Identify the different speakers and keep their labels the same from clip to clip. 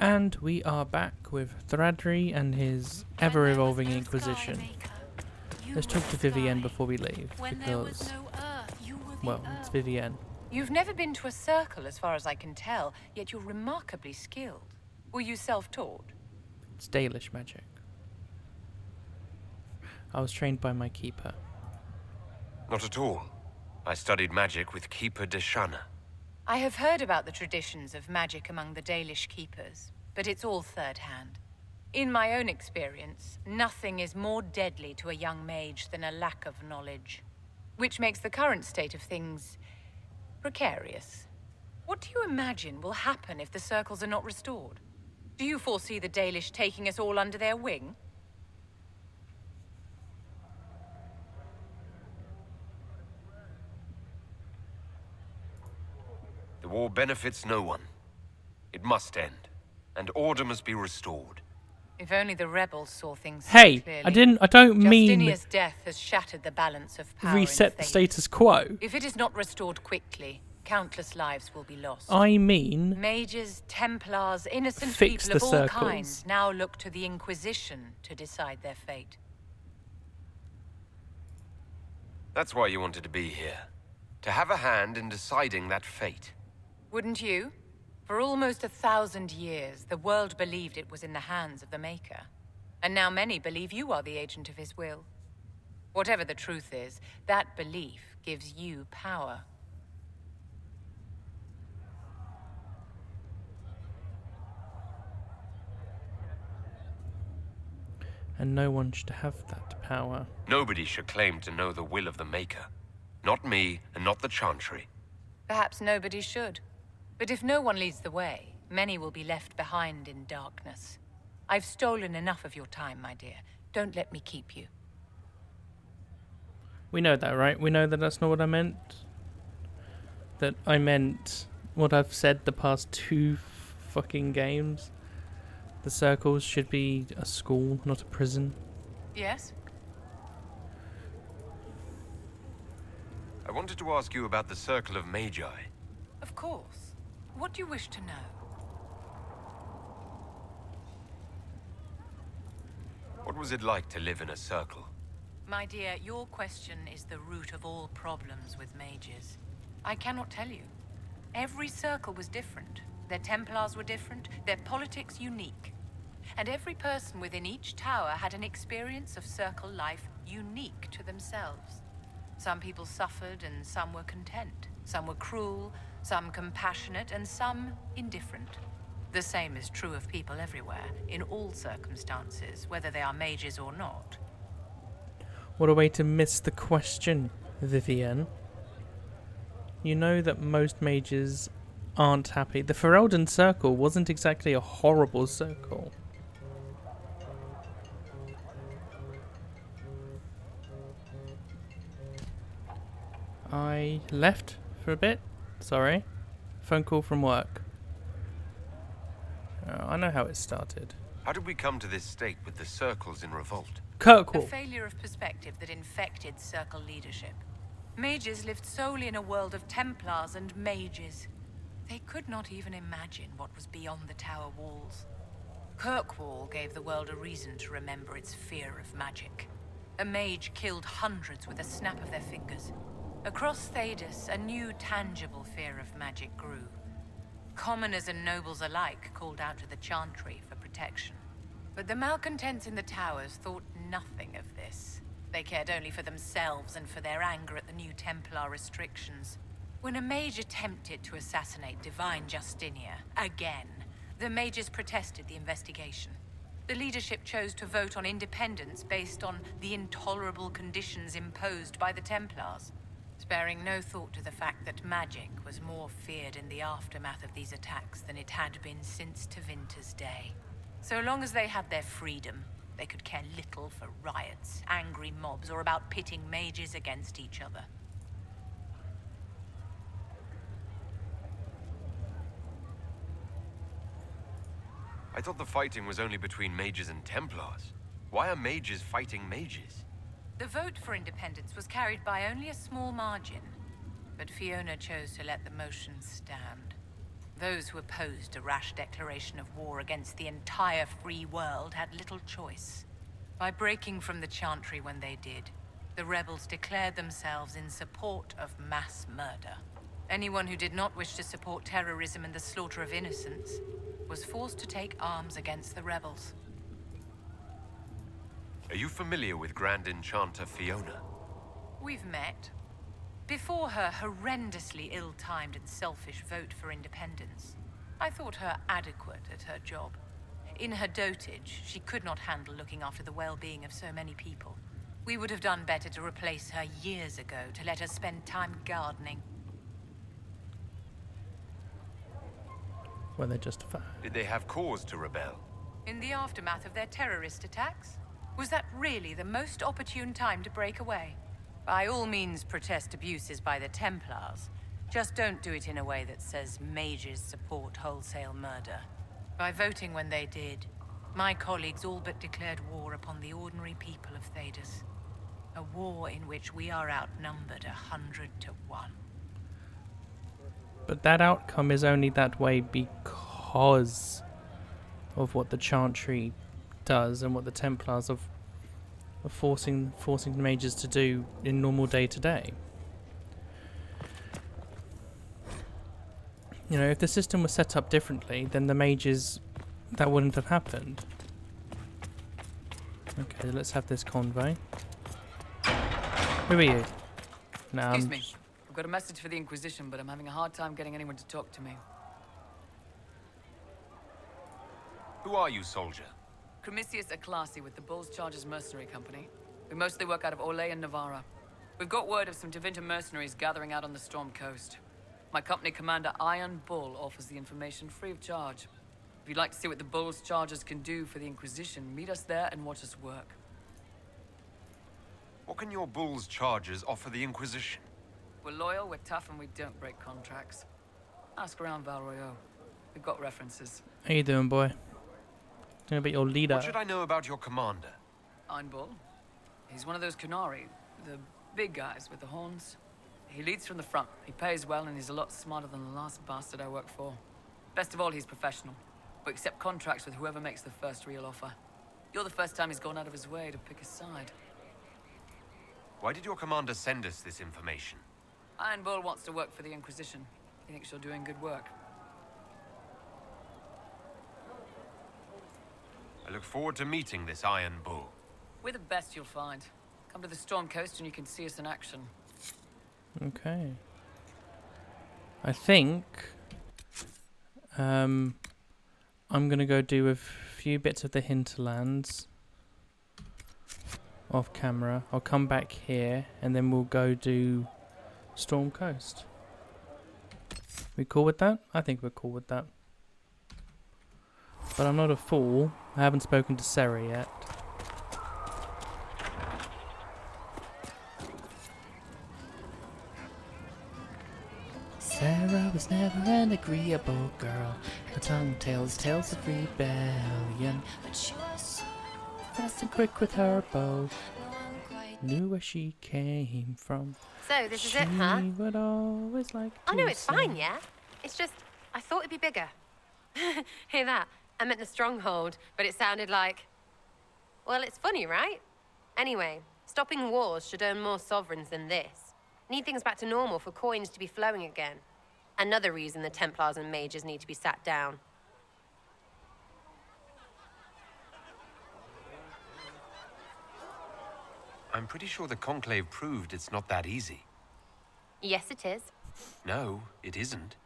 Speaker 1: And we are back with Thradry and his ever-evolving Inquisition. Let's talk to Vivienne before we leave, because, well, it's Vivienne.
Speaker 2: You've never been to a circle as far as I can tell, yet you're remarkably skilled. Were you self-taught?
Speaker 1: It's Dalish magic. I was trained by my keeper.
Speaker 3: Not at all. I studied magic with Keeper Deshanna.
Speaker 2: I have heard about the traditions of magic among the Dalish keepers, but it's all third-hand. In my own experience, nothing is more deadly to a young mage than a lack of knowledge, which makes the current state of things precarious. What do you imagine will happen if the circles are not restored? Do you foresee the Dalish taking us all under their wing?
Speaker 3: The war benefits no one. It must end, and order must be restored.
Speaker 2: If only the rebels saw things so
Speaker 1: Hey,
Speaker 2: clearly.
Speaker 1: I don't mean
Speaker 2: Justinia's death has shattered the balance of power
Speaker 1: reset
Speaker 2: in
Speaker 1: the
Speaker 2: fate.
Speaker 1: status quo.
Speaker 2: If it is not restored quickly, countless lives will be lost.
Speaker 1: I mean
Speaker 2: Mages, Templars, innocent
Speaker 1: fix
Speaker 2: people
Speaker 1: the
Speaker 2: of all
Speaker 1: circles.
Speaker 2: kinds now look to the Inquisition to decide their fate.
Speaker 3: That's why you wanted to be here. To have a hand in deciding that fate.
Speaker 2: Wouldn't you? For almost 1,000 years, the world believed it was in the hands of the Maker. And now many believe you are the agent of his will. Whatever the truth is, that belief gives you power.
Speaker 1: And no one should have that power.
Speaker 3: Nobody should claim to know the will of the Maker. Not me, and not the Chantry.
Speaker 2: Perhaps nobody should. But if no one leads the way, many will be left behind in darkness. I've stolen enough of your time, my dear. Don't let me keep you.
Speaker 1: We know that, right? We know that that's not what I meant. That I meant what I've said the past 2 fucking games. The circles should be a school, not a prison.
Speaker 2: Yes?
Speaker 3: I wanted to ask you about the Circle of Magi.
Speaker 2: Of course. What do you wish to know?
Speaker 3: What was it like to live in a circle?
Speaker 2: My dear, your question is the root of all problems with mages. I cannot tell you. Every circle was different. Their Templars were different, their politics unique. And every person within each tower had an experience of circle life unique to themselves. Some people suffered and some were content. Some were cruel, some compassionate, and some indifferent. The same is true of people everywhere, in all circumstances, whether they are mages or not.
Speaker 1: What a way to miss the question, Vivienne. You know that most mages aren't happy. The Ferelden Circle wasn't exactly a horrible circle. I left for a bit. Sorry. Phone call from work. I know how it started.
Speaker 3: How did we come to this state with the circles in revolt?
Speaker 2: A
Speaker 1: Kirkwall.
Speaker 2: failure of perspective that infected circle leadership. Mages lived solely in a world of Templars and mages. They could not even imagine what was beyond the tower walls. Kirkwall gave the world a reason to remember its fear of magic. A mage killed hundreds with a snap of their fingers. Across Thedas, a new tangible fear of magic grew. Commoners and nobles alike called out to the Chantry for protection. But the malcontents in the towers thought nothing of this. They cared only for themselves and for their anger at the new Templar restrictions. When a mage attempted to assassinate Divine Justinia, again, the mages protested the investigation. The leadership chose to vote on independence based on the intolerable conditions imposed by the Templars, sparing no thought to the fact that magic was more feared in the aftermath of these attacks than it had been since Tevinter's day. So long as they had their freedom, they could care little for riots, angry mobs, or about pitting mages against each other.
Speaker 3: I thought the fighting was only between mages and Templars. Why are mages fighting mages?
Speaker 2: The vote for independence was carried by only a small margin, but Fiona chose to let the motion stand. Those who opposed a rash declaration of war against the entire free world had little choice. By breaking from the Chantry when they did, the rebels declared themselves in support of mass murder. Anyone who did not wish to support terrorism and the slaughter of innocents was forced to take arms against the rebels.
Speaker 3: Are you familiar with Grand Enchanter Fiona?
Speaker 2: We've met. Before her horrendously ill-timed and selfish vote for independence, I thought her adequate at her job. In her dotage, she could not handle looking after the well-being of so many people. We would have done better to replace her years ago, to let her spend time gardening.
Speaker 1: Were they justified?
Speaker 3: Did they have cause to rebel?
Speaker 2: In the aftermath of their terrorist attacks? Was that really the most opportune time to break away? By all means, protest abuses by the Templars. Just don't do it in a way that says mages support wholesale murder. By voting when they did, my colleagues all but declared war upon the ordinary people of Thedas. A war in which we are outnumbered 100 to 1.
Speaker 1: But that outcome is only that way because of what the Chantry does and what the Templars are forcing the mages to do in normal day-to-day. You know, if the system was set up differently, then the mages, that wouldn't have happened. Okay, let's have this convoy. Who are you? No,
Speaker 4: Excuse me. I've got a message for the Inquisition, but I'm having a hard time getting anyone to talk to me.
Speaker 3: Who are you, soldier?
Speaker 4: Cremisius Aclasi with the Bull's Chargers Mercenary Company. We mostly work out of Orlais and Navarra. We've got word of some Divine mercenaries gathering out on the Storm Coast. My company commander, Iron Bull, offers the information free of charge. If you'd like to see what the Bull's Chargers can do for the Inquisition, meet us there and watch us work.
Speaker 3: What can your Bull's Chargers offer the Inquisition?
Speaker 4: We're loyal, we're tough, and we don't break contracts. Ask around Valroyo. We've got references.
Speaker 1: how you doing, boy? Gonna be your leader.
Speaker 3: What should I know about your commander?
Speaker 4: Iron Bull. He's one of those Qunari, the big guys with the horns. He leads from the front. He pays well, and he's a lot smarter than the last bastard I worked for. Best of all, he's professional. We accept contracts with whoever makes the first real offer. You're the first time he's gone out of his way to pick a side.
Speaker 3: Why did your commander send us this information?
Speaker 4: Iron Bull wants to work for the Inquisition. He thinks you're doing good work.
Speaker 3: I look forward to meeting this Iron Bull.
Speaker 4: We're the best you'll find. Come to the Storm Coast and you can see us in action.
Speaker 1: Okay. I think I'm gonna go do a few bits of the Hinterlands off camera. I'll come back here and then we'll go do Storm Coast. We cool with that? I think we're cool with that. But I'm not a fool. I haven't spoken to Sarah yet. Sarah was never an agreeable girl. Her tongue tells tales of rebellion. But she was so fast and quick with her bow. Knew where she came from.
Speaker 5: So, this is it, huh?
Speaker 1: She would always like to
Speaker 5: Oh, no, it's
Speaker 1: say-
Speaker 5: fine, yeah? It's just, I thought it'd be bigger. Hear that? I meant the stronghold, but it sounded like... Well, it's funny, right? Anyway, stopping wars should earn more sovereigns than this. Need things back to normal for coins to be flowing again. Another reason the Templars and mages need to be sat down.
Speaker 3: I'm pretty sure the Conclave proved it's not that easy.
Speaker 5: Yes, it is.
Speaker 3: No, it isn't.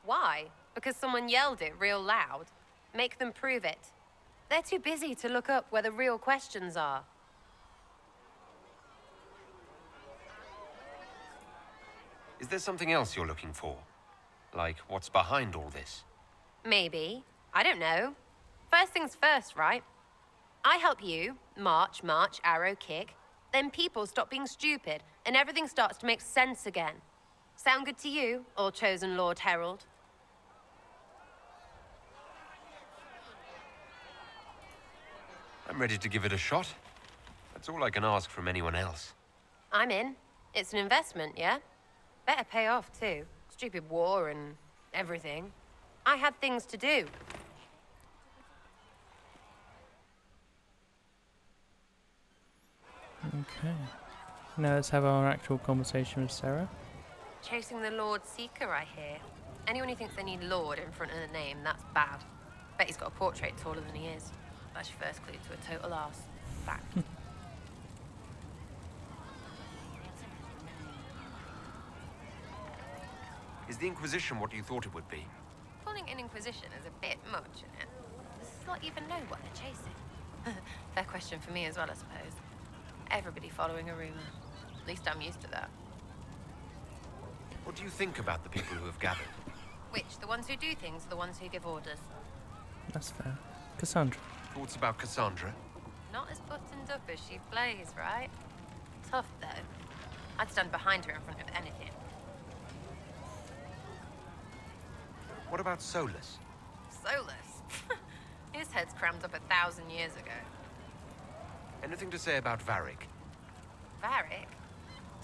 Speaker 5: Why? Because someone yelled it real loud? Make them prove it. They're too busy to look up where the real questions are.
Speaker 3: Is there something else you're looking for? Like, what's behind all this?
Speaker 5: Maybe. I don't know. First things first, right? I help you, march, arrow, kick. Then people stop being stupid, and everything starts to make sense again. Sound good to you, or chosen Lord Herald?
Speaker 3: I'm ready to give it a shot. That's all I can ask from anyone else.
Speaker 5: I'm in. It's an investment, yeah? Better pay off, too. Stupid war and everything. I had things to do.
Speaker 1: Okay. Now let's have our actual conversation with Sarah.
Speaker 5: Chasing the Lord Seeker, I hear. Anyone who thinks they need Lord in front of the name, that's bad. Bet he's got a portrait taller than he is. That's your first clue to a total arse. Fact.
Speaker 3: Is the Inquisition what you thought it would be?
Speaker 5: Calling an Inquisition is a bit much, isn't it? Does this lot even know what they're chasing? Fair question for me as well, I suppose. Everybody following a rumour. At least I'm used to that.
Speaker 3: What do you think about the people who have gathered?
Speaker 5: Which? The ones who do things or the ones who give orders?
Speaker 1: That's fair. Cassandra.
Speaker 3: Thoughts about Cassandra?
Speaker 5: Not as buttoned up as she plays, right? Tough, though. I'd stand behind her in front of anything.
Speaker 3: What about Solus?
Speaker 5: Solus? His head's crammed up 1,000 years ago.
Speaker 3: Anything to say about Varric?
Speaker 5: Varric?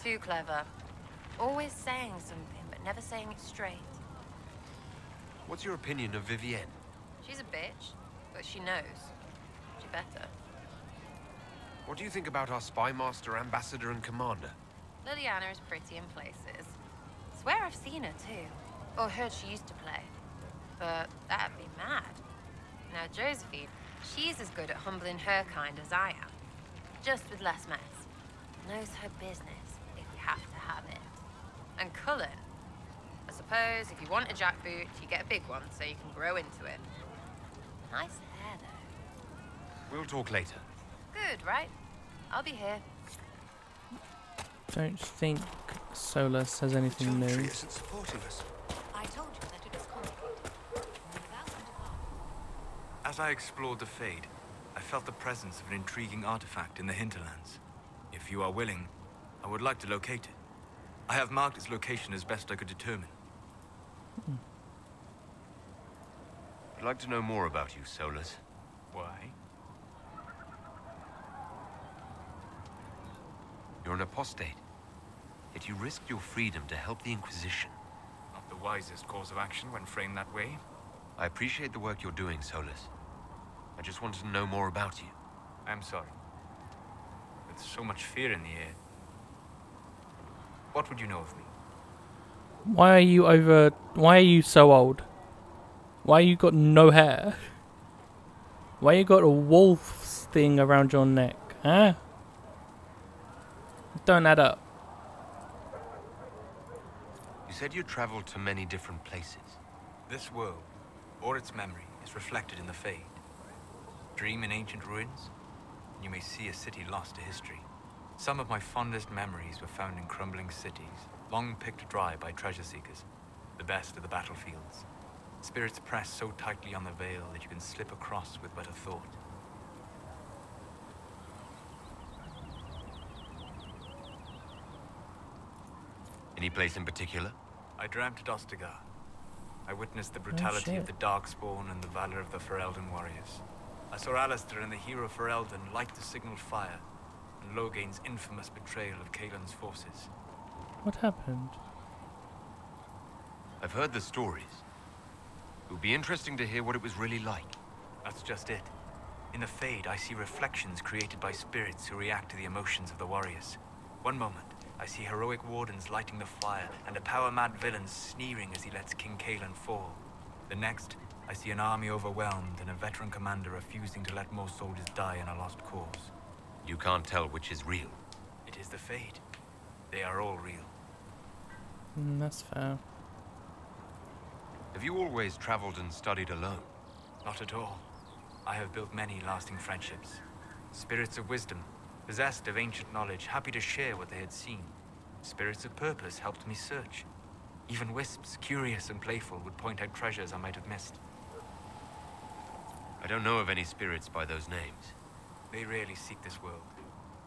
Speaker 5: Too clever. Always saying something, but never saying it straight.
Speaker 3: What's your opinion of Vivienne?
Speaker 5: She's a bitch, but she knows. She better.
Speaker 3: What do you think about our spy master, ambassador, and commander?
Speaker 5: Liliana is pretty in places. Swear I've seen her too. Or heard she used to play. But that'd be mad. Now Josephine, she's as good at humbling her kind as I am. Just with less mess. Knows her business, if you have to have it. And Cullen, I suppose if you want a jackboot, you get a big one so you can grow into it. Nice hair, though.
Speaker 3: We'll talk later.
Speaker 5: Good, right? I'll be here.
Speaker 1: Don't think Solus has anything new.
Speaker 3: isn't supporting us.
Speaker 2: I told you that it was complicated.
Speaker 6: As I explored the Fade, I felt the presence of an intriguing artifact in the Hinterlands. If you are willing, I would like to locate it. I have marked its location as best I could determine.
Speaker 3: I'd like to know more about you, Solus.
Speaker 6: Why?
Speaker 3: You're an apostate. Yet you risked your freedom to help the Inquisition.
Speaker 6: Not the wisest course of action when framed that way.
Speaker 3: I appreciate the work you're doing, Solus. I just wanted to know more about you.
Speaker 6: I'm sorry. With so much fear in the air. What would you know of me?
Speaker 1: Why are you so old? Why you got no hair? Why you got a wolf's thing around your neck? Huh? Don't add up.
Speaker 3: You said you traveled to many different places.
Speaker 6: This world, or its memory, is reflected in the Fade. Dream in ancient ruins, and you may see a city lost to history. Some of my fondest memories were found in crumbling cities, long picked dry by treasure seekers, the best of the battlefields. Spirits press so tightly on the veil that you can slip across with but a thought.
Speaker 3: Any place in particular?
Speaker 6: I dreamt at Ostagar. I witnessed the brutality of the Darkspawn and the valor of the Ferelden warriors. I saw Alistair and the hero Ferelden light the signal fire, and Logain's infamous betrayal of Kaelin's forces.
Speaker 1: What happened?
Speaker 3: I've heard the stories. It would be interesting to hear what it was really like.
Speaker 6: That's just it. In the Fade, I see reflections created by spirits who react to the emotions of the warriors. One moment, I see heroic wardens lighting the fire, and a power-mad villain sneering as he lets King Kaelin fall. The next, I see an army overwhelmed and a veteran commander refusing to let more soldiers die in a lost cause.
Speaker 3: You can't tell which is real.
Speaker 6: It is the Fade. They are all real.
Speaker 1: That's fair.
Speaker 3: Have you always traveled and studied alone?
Speaker 6: Not at all. I have built many lasting friendships. Spirits of wisdom, possessed of ancient knowledge, happy to share what they had seen. Spirits of purpose helped me search. Even wisps, curious and playful, would point out treasures I might have missed.
Speaker 3: I don't know of any spirits by those names.
Speaker 6: They rarely seek this world.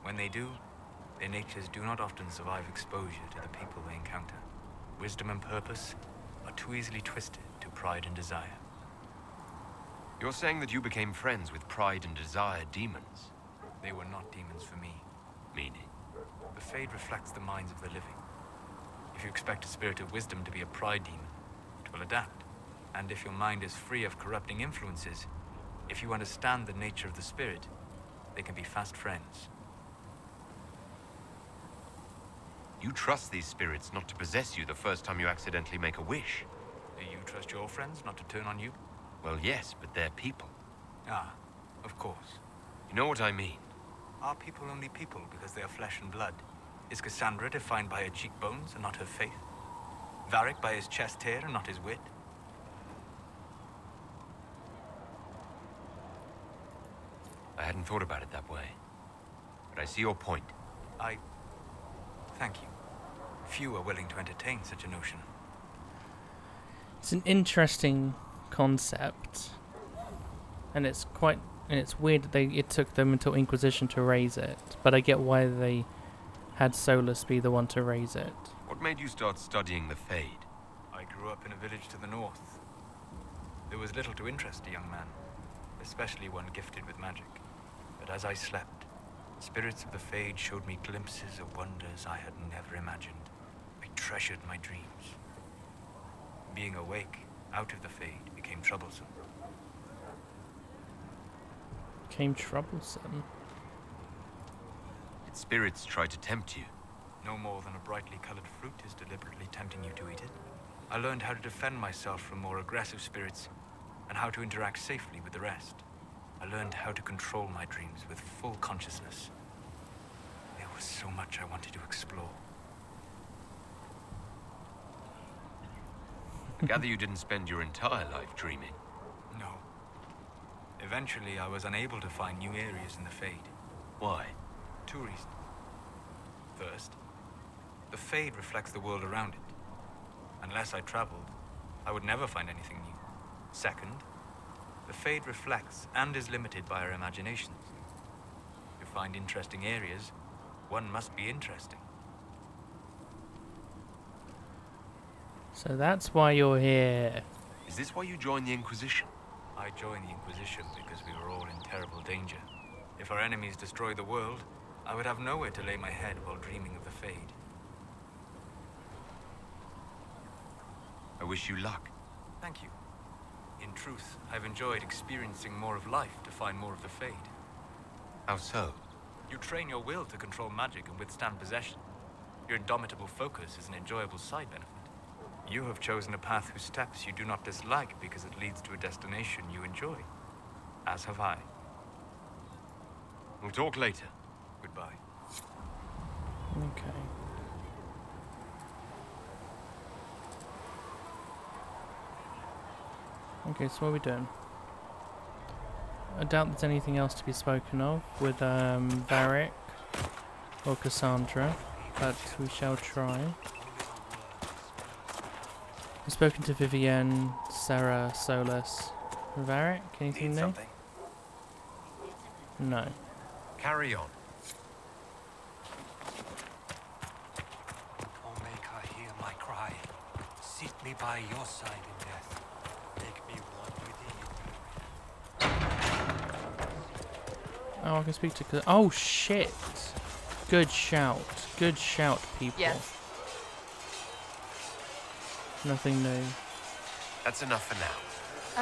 Speaker 6: When they do, their natures do not often survive exposure to the people they encounter. Wisdom and purpose are too easily twisted to pride and desire.
Speaker 3: You're saying that you became friends with Pride and Desire demons?
Speaker 6: They were not demons for me.
Speaker 3: Meaning?
Speaker 6: The Fade reflects the minds of the living. If you expect a spirit of wisdom to be a pride demon, it will adapt And if your mind is free of corrupting influences, if you understand the nature of the spirit, they can be fast friends.
Speaker 3: You trust these spirits not to possess you the first time you accidentally make a wish.
Speaker 6: Do you trust your friends not to turn on you?
Speaker 3: Well, yes, but they're people.
Speaker 6: Ah, of course.
Speaker 3: You know what I mean?
Speaker 6: Are people only people because they are flesh and blood? Is Cassandra defined by her cheekbones and not her faith? Varric by his chest hair and not his wit?
Speaker 3: I hadn't thought about it that way. But I see your point.
Speaker 6: Thank you. Few are willing to entertain such a notion.
Speaker 1: It's an interesting concept, and it's weird that it took them until Inquisition to raise it. But I get why they had Solus be the one to raise it.
Speaker 3: What made you start studying the Fade?
Speaker 6: I grew up in a village to the north. There was little to interest a young man, especially one gifted with magic. But as I slept, spirits of the Fade showed me glimpses of wonders I had never imagined. I treasured my dreams. Being awake, out of the Fade, became troublesome.
Speaker 1: Became troublesome.
Speaker 3: Its spirits try to tempt you.
Speaker 6: No more than a brightly colored fruit is deliberately tempting you to eat it. I learned how to defend myself from more aggressive spirits, and how to interact safely with the rest. I learned how to control my dreams with full consciousness. There was so much I wanted to explore.
Speaker 3: I gather you didn't spend your entire life dreaming.
Speaker 6: No. Eventually, I was unable to find new areas in the Fade.
Speaker 3: Why?
Speaker 6: 2 reasons. First, the Fade reflects the world around it. Unless I traveled, I would never find anything new. Second, the Fade reflects and is limited by our imaginations. To find interesting areas, one must be interesting.
Speaker 1: So that's why you're here.
Speaker 3: Is this why you joined the Inquisition?
Speaker 6: I joined the Inquisition because we were all in terrible danger. If our enemies destroyed the world, I would have nowhere to lay my head while dreaming of the Fade.
Speaker 3: I wish you luck.
Speaker 6: Thank you. In truth, I've enjoyed experiencing more of life to find more of the Fade.
Speaker 3: How so?
Speaker 6: You train your will to control magic and withstand possession. Your indomitable focus is an enjoyable side benefit. You have chosen a path whose steps you do not dislike because it leads to a destination you enjoy. As have I.
Speaker 3: We'll talk later.
Speaker 6: Goodbye.
Speaker 1: Okay. Okay, so what are we doing? I doubt there's anything else to be spoken of with Varric or Cassandra, but we shall try. I've spoken to Vivienne, Sarah, Solus. Varric, anything new? No.
Speaker 3: Carry on.
Speaker 7: O Maker, hear my cry. Seat me by your side in death. Make me one with thee.
Speaker 1: Oh, I can speak to... Oh, shit! Good shout. Good shout, people.
Speaker 4: Yes.
Speaker 1: Nothing new.
Speaker 3: That's enough for now.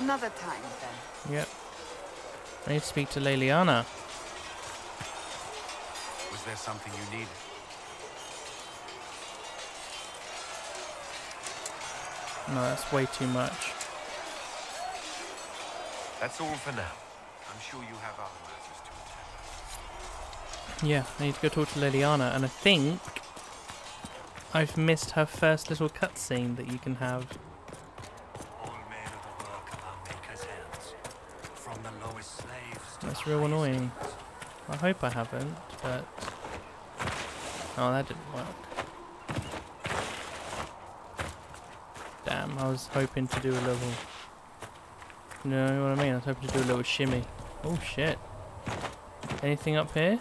Speaker 2: Another time, then.
Speaker 1: Yep. I need to speak to Leliana.
Speaker 7: Was there something you needed?
Speaker 1: No, that's way too much.
Speaker 3: That's all for now.
Speaker 7: I'm sure you have other matters to attend to.
Speaker 1: Yeah, I need to go talk to Leliana, and I think I've missed her first little cutscene that you can have.
Speaker 7: All men of the work of our Maker's hands, from the lowest slaves to
Speaker 1: That's
Speaker 7: the
Speaker 1: real
Speaker 7: highest
Speaker 1: annoying.
Speaker 7: kings.
Speaker 1: I hope I haven't, but... Oh, that didn't work. Damn, I was hoping to do a little... You know what I mean? I was hoping to do a little shimmy. Oh, shit. Anything up here?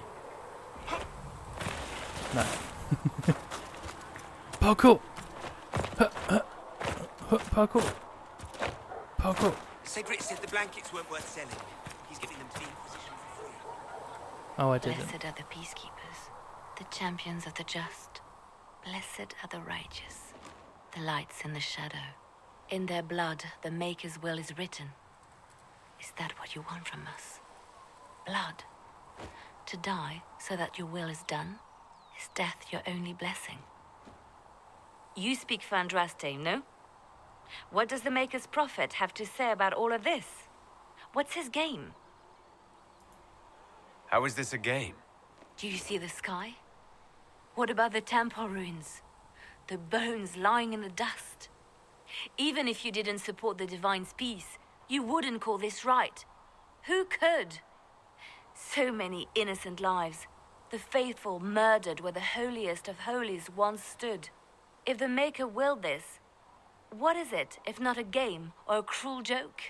Speaker 1: No. Parkour! Parkour! Parkour!
Speaker 8: Cedric said the blankets weren't worth selling. He's giving them to the Inquisition for free.
Speaker 1: Oh, I didn't.
Speaker 9: Blessed are the peacekeepers, the champions of the just. Blessed are the righteous, the lights in the shadow. In their blood, the Maker's will is written. Is that what you want from us? Blood? To die so that your will is done? Is death your only blessing? You speak Fandraste, no? What does the Maker's prophet have to say about all of this? What's his game?
Speaker 3: How is this a game?
Speaker 9: Do you see the sky? What about the temple ruins? The bones lying in the dust? Even if you didn't support the Divine's peace, you wouldn't call this right. Who could? So many innocent lives. The faithful murdered where the holiest of holies once stood. If the Maker willed this, what is it if not a game or a cruel joke?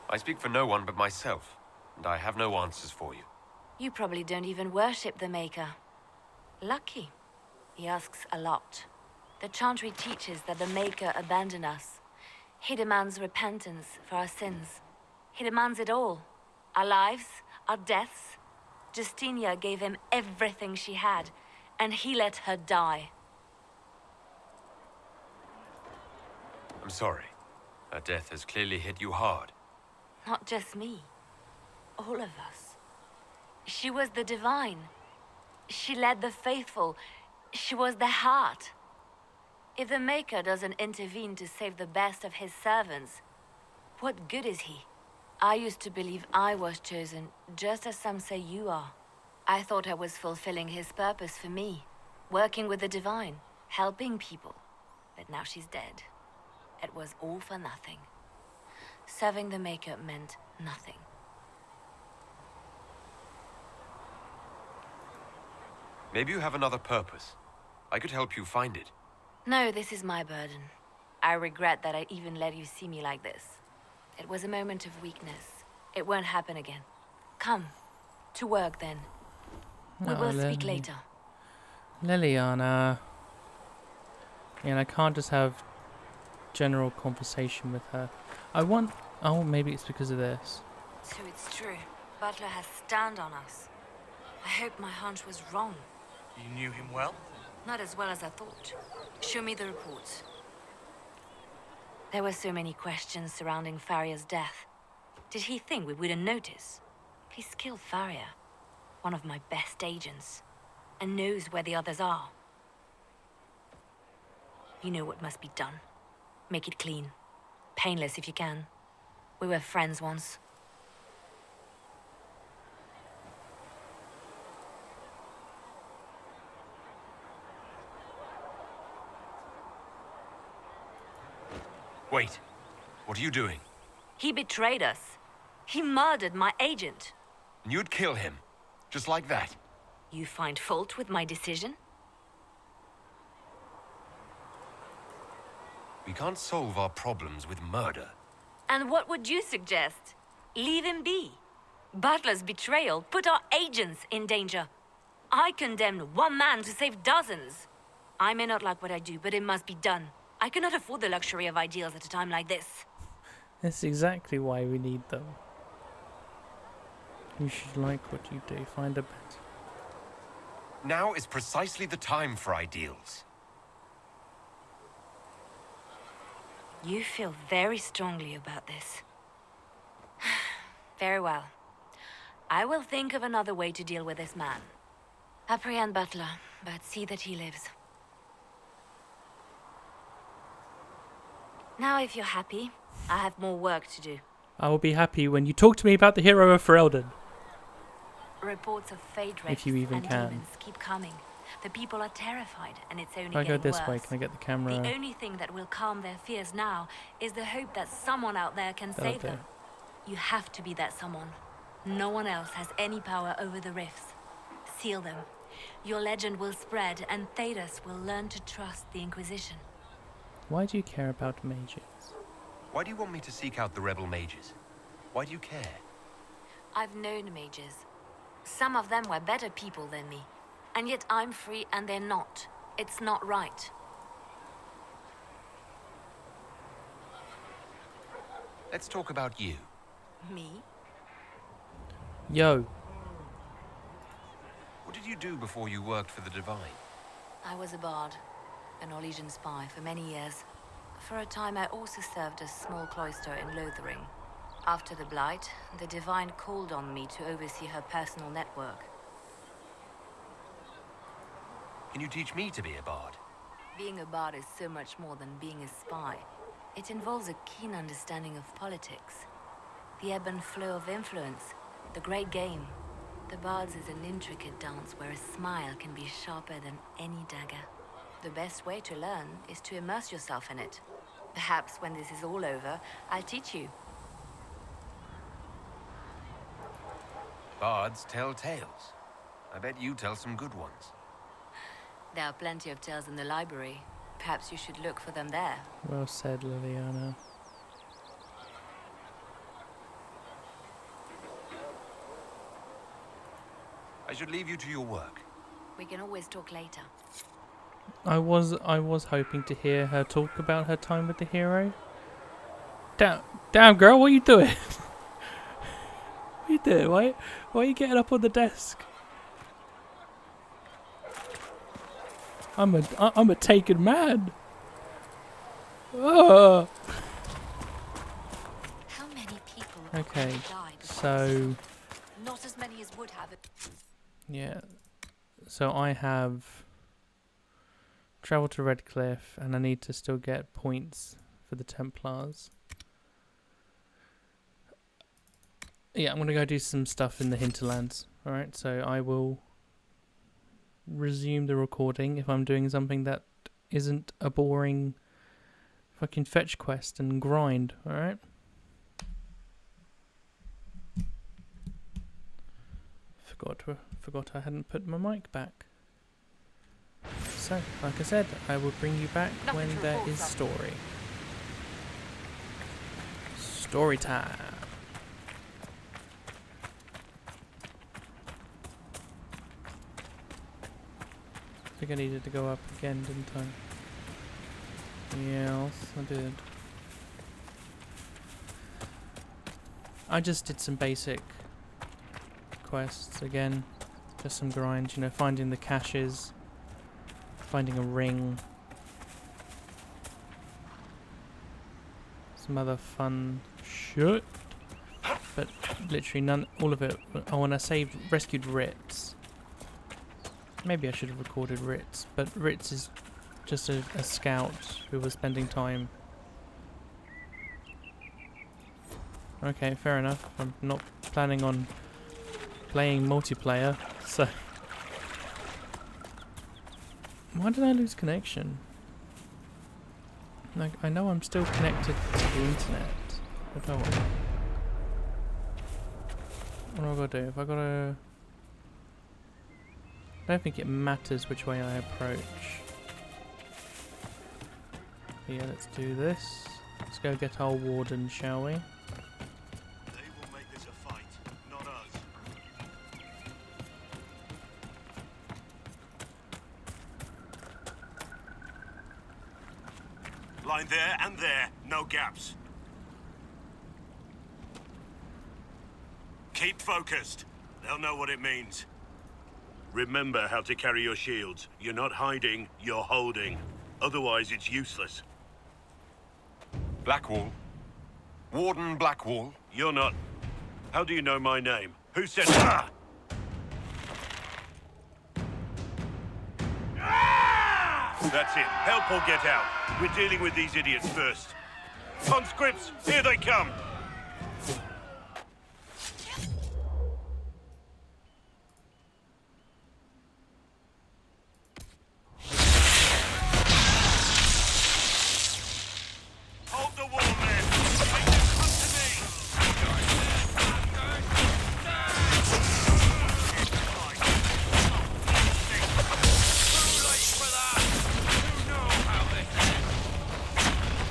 Speaker 3: I speak for no one but myself, and I have no answers for you.
Speaker 9: You probably don't even worship the Maker. Lucky. He asks a lot. The Chantry teaches that the Maker abandoned us. He demands repentance for our sins. He demands it all. Our lives, our deaths. Justinia gave him everything she had, and he let her die.
Speaker 3: I'm sorry. Her death has clearly hit you hard.
Speaker 9: Not just me. All of us. She was the Divine. She led the faithful. She was the heart. If the Maker doesn't intervene to save the best of his servants, what good is he? I used to believe I was chosen, just as some say you are. I thought I was fulfilling his purpose for me, working with the Divine, helping people. But now she's dead. It was all for nothing. Serving the Maker meant nothing.
Speaker 3: Maybe you have another purpose. I could help you find it.
Speaker 9: No, this is my burden. I regret that I even let you see me like this. It was a moment of weakness. It won't happen again. Come, to work then. We will speak later.
Speaker 1: Liliana. And I can't just have general conversation with her. I want... Oh, maybe it's because of this.
Speaker 9: So it's true. Butler has stand on us. I hope my hunch was wrong.
Speaker 7: You knew him well?
Speaker 9: Not as well as I thought. Show me the reports. There were so many questions surrounding Farria's death. Did he think we wouldn't notice? He's killed Farria, one of my best agents, and knows where the others are. You know what must be done. Make it clean. Painless if you can. We were friends once.
Speaker 3: Wait. What are you doing?
Speaker 9: He betrayed us. He murdered my agent.
Speaker 3: And you'd kill him? Just like that?
Speaker 9: You find fault with my decision?
Speaker 3: We can't solve our problems with murder.
Speaker 9: And what would you suggest? Leave him be. Butler's betrayal put our agents in danger. I condemned one man to save dozens. I may not like what I do, but it must be done. I cannot afford the luxury of ideals at a time like this.
Speaker 1: That's exactly why we need them. You should like what you do. Find a bet.
Speaker 3: Now is precisely the time for ideals.
Speaker 9: You feel very strongly about this. Very well. I will think of another way to deal with this man. Apprehend Butler, but see that he lives. Now, if you're happy, I have more work to do.
Speaker 1: I will be happy when you talk to me about the hero of Ferelden.
Speaker 9: Reports of fate
Speaker 1: If you even
Speaker 9: and
Speaker 1: can.
Speaker 9: demons keep coming. The people are terrified, and it's only
Speaker 1: If I go
Speaker 9: getting
Speaker 1: this
Speaker 9: worse.
Speaker 1: way, can I get the camera?
Speaker 9: The only thing that will calm their fears now is the hope that someone out there can save
Speaker 1: Okay.
Speaker 9: them. You have to be that someone. No one else has any power over the rifts. Seal them. Your legend will spread, and Thedas will learn to trust the Inquisition.
Speaker 1: Why do you care about mages?
Speaker 3: Why do you want me to seek out the rebel mages? Why do you care?
Speaker 9: I've known mages. Some of them were better people than me. And yet I'm free and they're not. It's not right.
Speaker 3: Let's talk about you.
Speaker 9: Me?
Speaker 1: Yo.
Speaker 3: What did you do before you worked for the Divine?
Speaker 9: I was a bard, an Orlesian spy for many years. For a time, I also served a small cloister in Lothering. After the Blight, the Divine called on me to oversee her personal network.
Speaker 3: Can you teach me to be a bard?
Speaker 9: Being a bard is so much more than being a spy. It involves a keen understanding of politics, the ebb and flow of influence, the great game. The bard's is an intricate dance where a smile can be sharper than any dagger. The best way to learn is to immerse yourself in it. Perhaps when this is all over, I'll teach you.
Speaker 3: Bards tell tales. I bet you tell some good ones.
Speaker 9: There are plenty of tales in the library. Perhaps you should look for them there.
Speaker 1: Well said, Liliana.
Speaker 3: I should leave you to your work.
Speaker 9: We can always talk later.
Speaker 1: I was hoping to hear her talk about her time with the hero. Damn girl, what are you doing? What are you doing? Why are you getting up on the desk? I'm a taken man. Oh.
Speaker 9: How many people
Speaker 1: Okay,
Speaker 9: died?
Speaker 1: so
Speaker 9: Not as many as would have it.
Speaker 1: yeah, so I have traveled to Redcliffe, and I need to still get points for the Templars. Yeah, I'm gonna go do some stuff in the Hinterlands. All right, so I will resume the recording if I'm doing something that isn't a boring fucking fetch quest and grind. All right. Forgot I hadn't put my mic back. So, like I said, I will bring you back when there is story. Story time. I think I needed to go up again, didn't I? Yes, I did. I just did some basic quests again. Just some grinds, you know, finding the caches, finding a ring. Some other fun shit. But literally none, all of it. Oh, and I rescued Ritz. Maybe I should have recorded Ritz, but Ritz is just a scout who was spending time. Okay, fair enough. I'm not planning on playing multiplayer, so... Why did I lose connection? Like, I know I'm still connected to the internet. What do I want? What do I gotta do? If I gotta... I don't think it matters which way I approach. Yeah, let's do this. Let's go get our Warden, shall we?
Speaker 7: They will make this a fight, not us. Line there and there, no gaps. Keep focused. They'll know what it means. Remember how to carry your shields. You're not hiding, you're holding. Otherwise, it's useless.
Speaker 3: Blackwall. Warden Blackwall.
Speaker 7: You're not. How do you know my name? Who said ah? That's it. Help or get out. We're dealing with these idiots first. Conscripts, here they come! Hold the wall, men! Make them come to me! Too late for that! You know how this ends!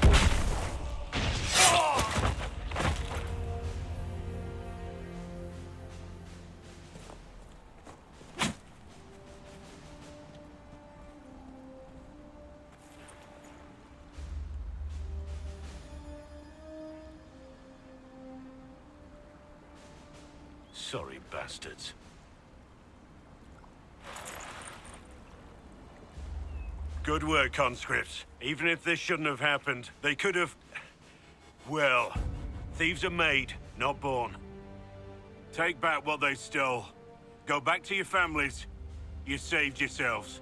Speaker 7: Sorry, bastards. Good work, conscripts. Even if this shouldn't have happened, they could have... Well, thieves are made, not born. Take back what they stole. Go back to your families. You saved yourselves.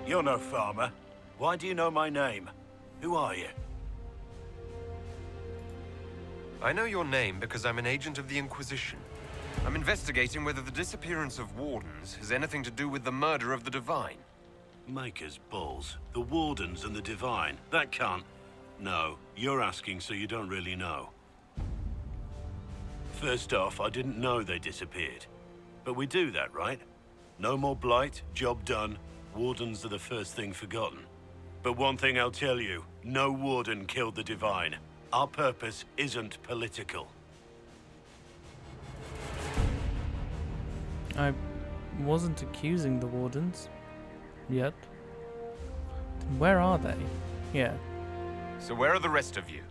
Speaker 7: You're no farmer. Why do you know my name? Who are you?
Speaker 3: I know your name because I'm an agent of the Inquisition. I'm investigating whether the disappearance of Wardens has anything to do with the murder of the Divine.
Speaker 7: Maker's balls. The Wardens and the Divine. That can't... No, you're asking so you don't really know. First off, I didn't know they disappeared. But we do that, right? No more blight, job done. Wardens are the first thing forgotten. But one thing I'll tell you, no Warden killed the Divine. Our purpose isn't political.
Speaker 1: I wasn't accusing the Wardens. Yet. Where are they? Yeah.
Speaker 3: So where are the rest of you?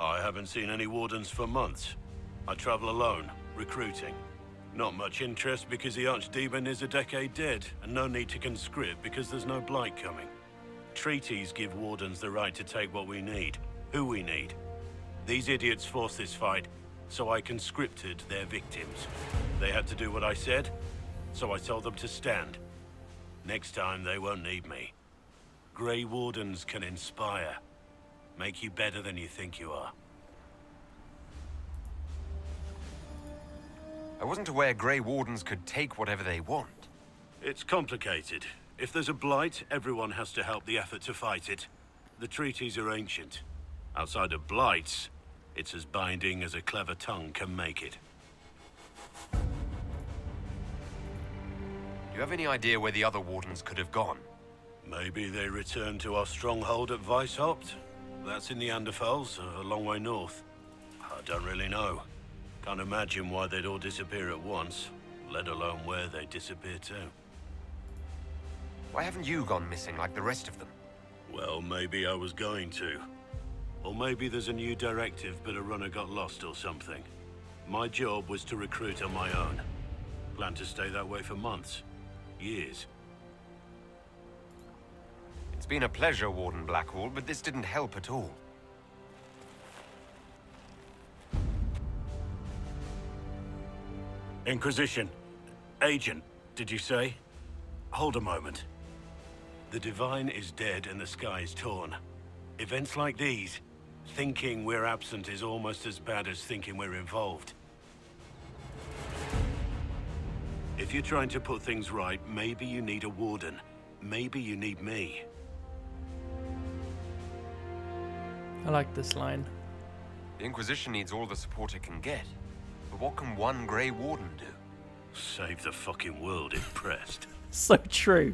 Speaker 7: I haven't seen any Wardens for months. I travel alone, recruiting. Not much interest because the Archdemon is a decade dead, and no need to conscript because there's no blight coming. Treaties give Wardens the right to take what we need, who we need. These idiots forced this fight, so I conscripted their victims. They had to do what I said, so I told them to stand. Next time, they won't need me. Grey Wardens can inspire. Make you better than you think you are.
Speaker 3: I wasn't aware Grey Wardens could take whatever they want.
Speaker 7: It's complicated. If there's a blight, everyone has to help the effort to fight it. The treaties are ancient. Outside of blights, it's as binding as a clever tongue can make it.
Speaker 3: Do you have any idea where the other Wardens could have gone?
Speaker 7: Maybe they returned to our stronghold at Weishaupt? That's in the Anderfels, a long way north. I don't really know. Can't imagine why they'd all disappear at once, let alone where they'd disappear to.
Speaker 3: Why haven't you gone missing like the rest of them?
Speaker 7: Well, maybe I was going to. Or maybe there's a new directive, but a runner got lost or something. My job was to recruit on my own. Plan to stay that way for months. Years.
Speaker 3: It's been a pleasure, Warden Blackwall, but this didn't help at all.
Speaker 7: Inquisition. Agent, did you say? Hold a moment. The Divine is dead and the sky is torn. Events like these, thinking we're absent is almost as bad as thinking we're involved. If you're trying to put things right, maybe you need a Warden. Maybe you need me.
Speaker 1: I like this line.
Speaker 3: The Inquisition needs all the support it can get. But what can one Grey Warden do?
Speaker 7: Save the fucking world if pressed.
Speaker 1: So true.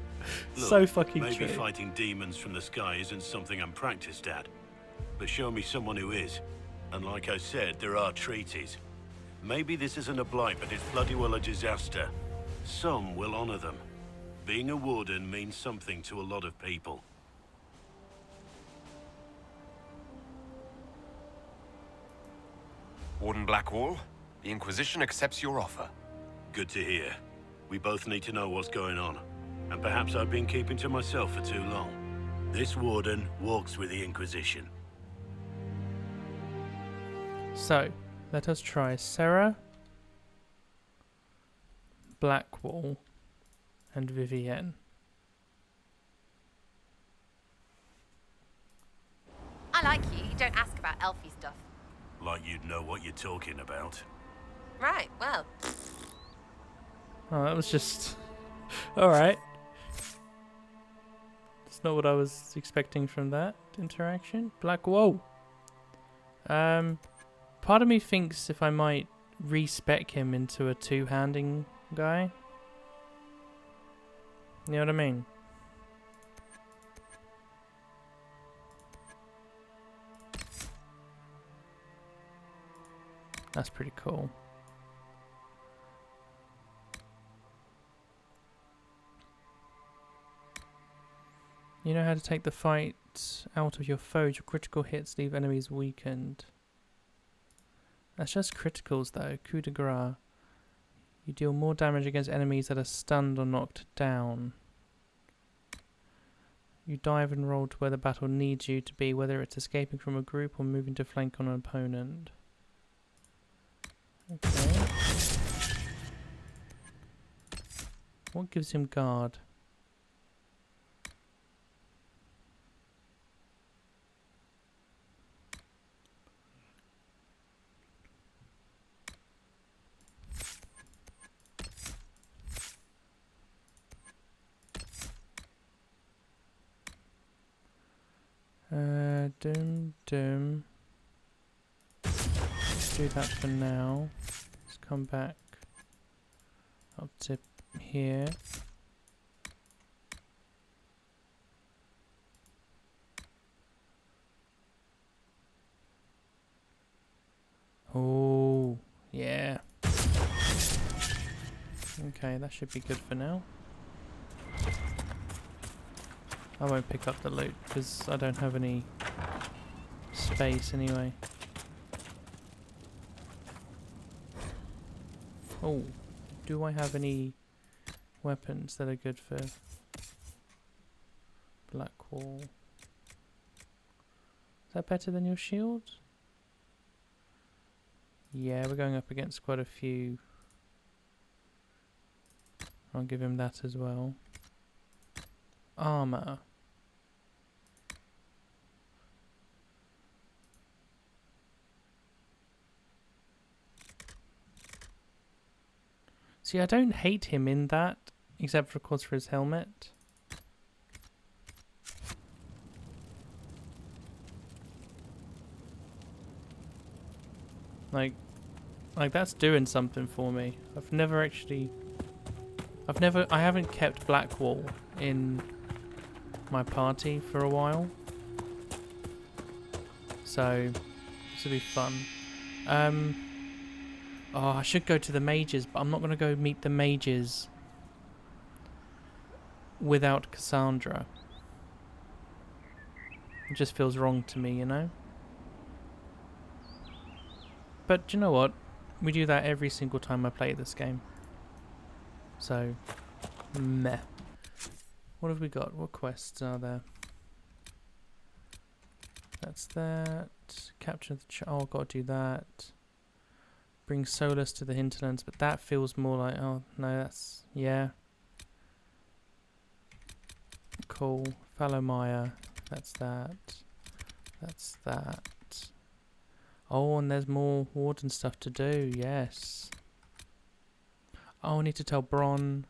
Speaker 7: Look,
Speaker 1: so fucking
Speaker 7: maybe
Speaker 1: true.
Speaker 7: fighting demons from the sky isn't something I'm practiced at. But show me someone who is. And like I said, there are treaties. Maybe this isn't a blight, but it's bloody well a disaster. Some will honor them. Being a Warden means something to a lot of people.
Speaker 3: Warden Blackwall, the Inquisition accepts your offer.
Speaker 7: Good to hear. We both need to know what's going on. And perhaps I've been keeping to myself for too long. This Warden walks with the Inquisition.
Speaker 1: So, let us try Sarah, Blackwall, and Vivienne.
Speaker 5: I like you. You don't ask about elfy stuff.
Speaker 7: Like you'd know what you're talking about.
Speaker 5: Right, well.
Speaker 1: Oh, that was just... Alright. That's not what I was expecting from that interaction. Blackwall. Part of me thinks if I might respec him into a two-handing guy. You know what I mean? That's pretty cool. You know how to take the fight effect out of your foes. Your critical hits leave enemies weakened. That's just criticals though. Coup de grace. You deal more damage against enemies that are stunned or knocked down. You dive and roll to where the battle needs you to be, whether it's escaping from a group or moving to flank on an opponent. Okay. What gives him guard? Doom. Let's do that for now. Let's come back up to here. Oh, yeah. Okay, that should be good for now. I won't pick up the loot because I don't have any space anyway. Oh, do I have any weapons that are good for Blackwall? Is that better than your shield? Yeah, we're going up against quite a few. I'll give him that as well. Armor. See, I don't hate him in that, except for, of course, for his helmet. Like that's doing something for me. I haven't kept Blackwall in my party for a while. So, this will be fun. Oh, I should go to the mages, but I'm not going to go meet the mages without Cassandra. It just feels wrong to me, you know? But do you know what? We do that every single time I play this game. So, meh. What have we got? What quests are there? That's that. Capture the oh, I've got to do that. Bring Solus to the Hinterlands, but that feels more like, oh, no, that's, yeah. Cool. Fallow Maya. That's that. That's that. Oh, and there's more Warden stuff to do, yes. Oh, I need to tell Bronn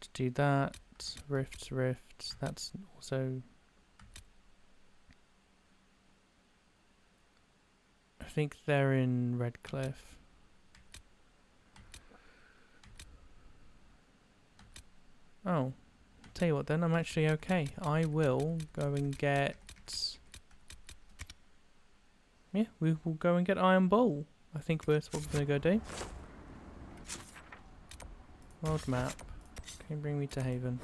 Speaker 1: to do that. Rifts. That's also... I think they're in Redcliffe. Oh, tell you what then, I'm actually okay. I will go and get... Yeah, we will go and get Iron Bull. I think that's what we're going to go do. World map. Can you bring me to Haven?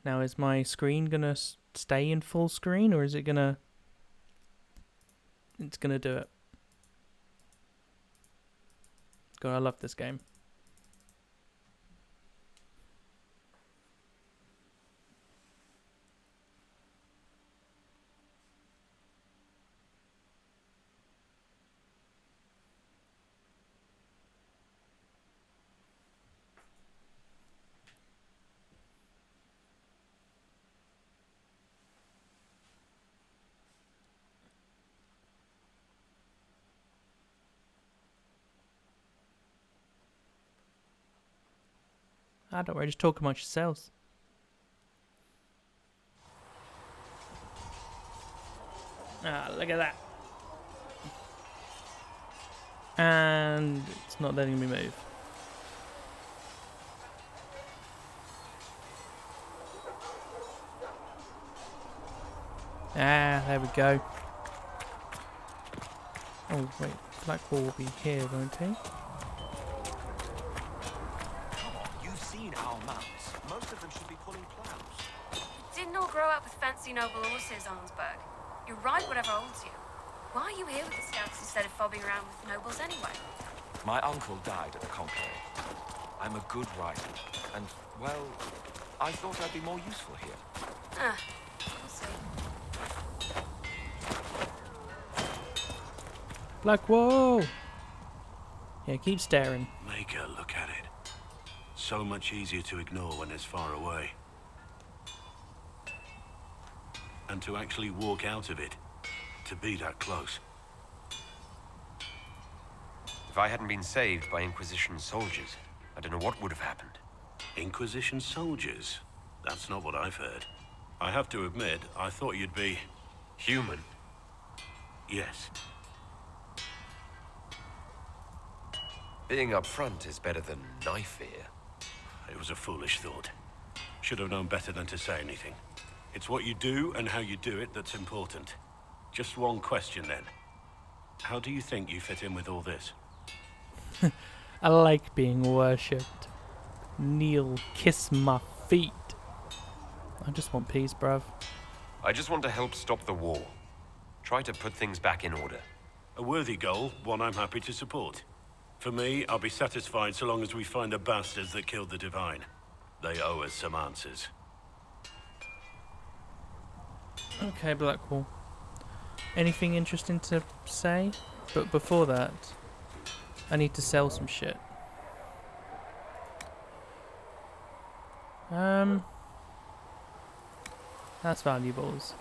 Speaker 1: Now, is my screen going to stay in full screen, or is it going to... It's going to do it. God, I love this game. I don't worry, just talk amongst yourselves. Ah, look at that. And it's not letting me move. Ah, there we go. Oh, wait. Blackwall will be here, won't he?
Speaker 8: You've seen our mounts. Most of them should be pulling plows.
Speaker 10: work with fancy noble horses, Arnsberg. You ride whatever holds you. Why are you here with the scouts instead of fobbing around with nobles anyway?
Speaker 11: My uncle died at the conclave. I'm a good rider, and, well, I thought I'd be more useful here.
Speaker 10: Ah, we'll see.
Speaker 1: Black Wall! Yeah, keep staring.
Speaker 7: Make her look at it. So much easier to ignore when it's far away. And to actually walk out of it. To be that close.
Speaker 3: If I hadn't been saved by Inquisition soldiers, I don't know what would have happened.
Speaker 7: Inquisition soldiers? That's not what I've heard. I have to admit, I thought you'd be...
Speaker 3: human?
Speaker 7: Yes.
Speaker 3: Being up front is better than knife fear.
Speaker 7: It was a foolish thought. Should have known better than to say anything. It's what you do and how you do it that's important. Just one question then. How do you think you fit in with all this?
Speaker 1: I like being worshipped. Kneel, kiss my feet. I just want peace, bruv.
Speaker 3: I just want to help stop the war. Try to put things back in order.
Speaker 7: A worthy goal, one I'm happy to support. For me, I'll be satisfied so long as we find the bastards that killed the Divine. They owe us some answers.
Speaker 1: Okay, Blackwall. Anything interesting to say? But before that, I need to sell some shit. That's valuables.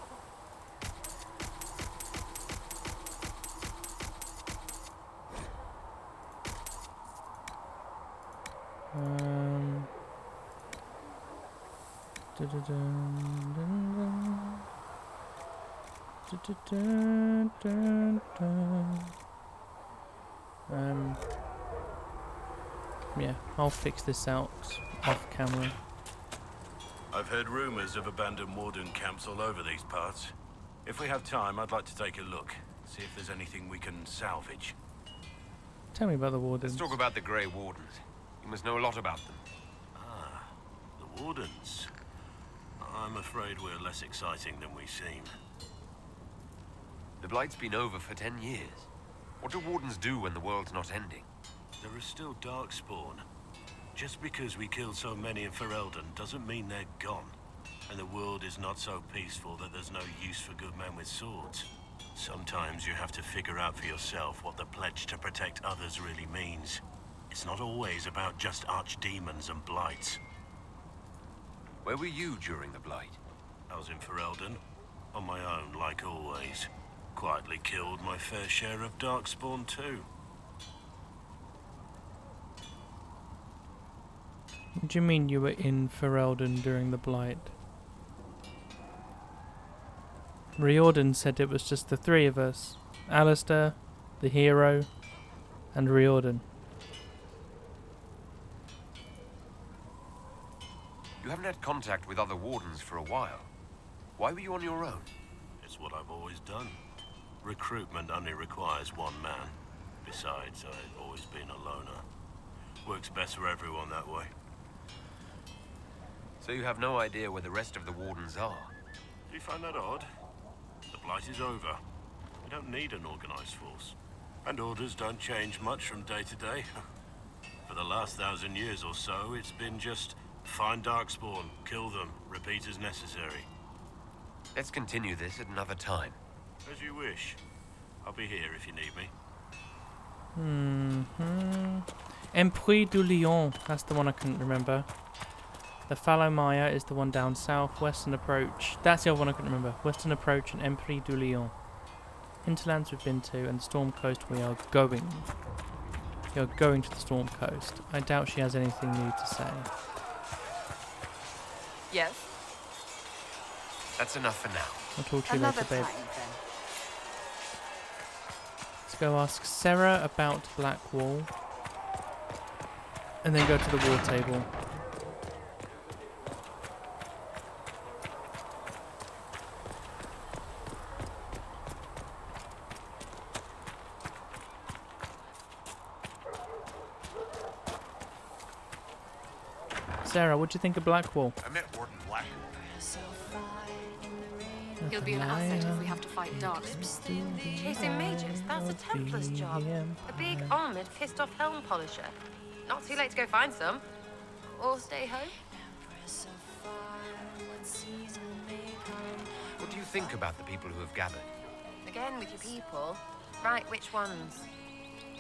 Speaker 1: Yeah, I'll fix this out off camera.
Speaker 7: I've heard rumors of abandoned Warden camps all over these parts. If we have time, I'd like to take a look, see if there's anything we can salvage.
Speaker 1: Tell me about the Wardens.
Speaker 3: Let's talk about the Grey Wardens. You must know a lot about them.
Speaker 7: Ah, the Wardens. I'm afraid we're less exciting than we seem.
Speaker 3: The Blight's been over for 10 years. What do Wardens do when the world's not ending?
Speaker 7: There is still Darkspawn. Just because we killed so many in Ferelden doesn't mean they're gone. And the world is not so peaceful that there's no use for good men with swords. Sometimes you have to figure out for yourself what the pledge to protect others really means. It's not always about just archdemons and blights.
Speaker 3: Where were you during the Blight?
Speaker 7: I was in Ferelden, on my own like always. Quietly killed my fair share of Darkspawn too.
Speaker 1: What do you mean you were in Ferelden during the Blight? Riordan said it was just the three of us. Alistair, the hero, and Riordan.
Speaker 3: You haven't had contact with other Wardens for a while. Why were you on your own?
Speaker 7: It's what I've always done. Recruitment only requires one man. Besides, I've always been a loner. Works best for everyone that way.
Speaker 3: So you have no idea where the rest of the Wardens are?
Speaker 7: Do you find that odd? The Blight is over. We don't need an organized force. And orders don't change much from day to day. For the last 1,000 years or so, it's been just find Darkspawn, kill them, repeat as necessary.
Speaker 3: Let's continue this at another time.
Speaker 7: As you wish. I'll be here if you need me.
Speaker 1: Empruy du Lion, that's the one I couldn't remember. The Fallow Mire is the one down south. Western Approach, that's the other one I couldn't remember. Western Approach and Empruy du Lion. Hinterlands we've been to, and the Storm Coast we are going. We are going to the Storm Coast. I doubt she has anything new to say.
Speaker 4: Yes?
Speaker 3: That's enough for now.
Speaker 1: I'll talk to you
Speaker 2: Another
Speaker 1: later, babe.
Speaker 2: time, then.
Speaker 1: Let's go ask Sarah about Blackwall. And then go to the war table. Sarah, what do you think of Blackwall?
Speaker 12: I met Warden Blackwall.
Speaker 10: He'll be an asset if we have to fight darks.
Speaker 5: Chasing mages? That's a Templar's job. A big, armoured, pissed-off helm polisher. Not too late to go find some. Or stay home.
Speaker 3: What do you think about the people who have gathered?
Speaker 5: Again with your people. Right, which ones?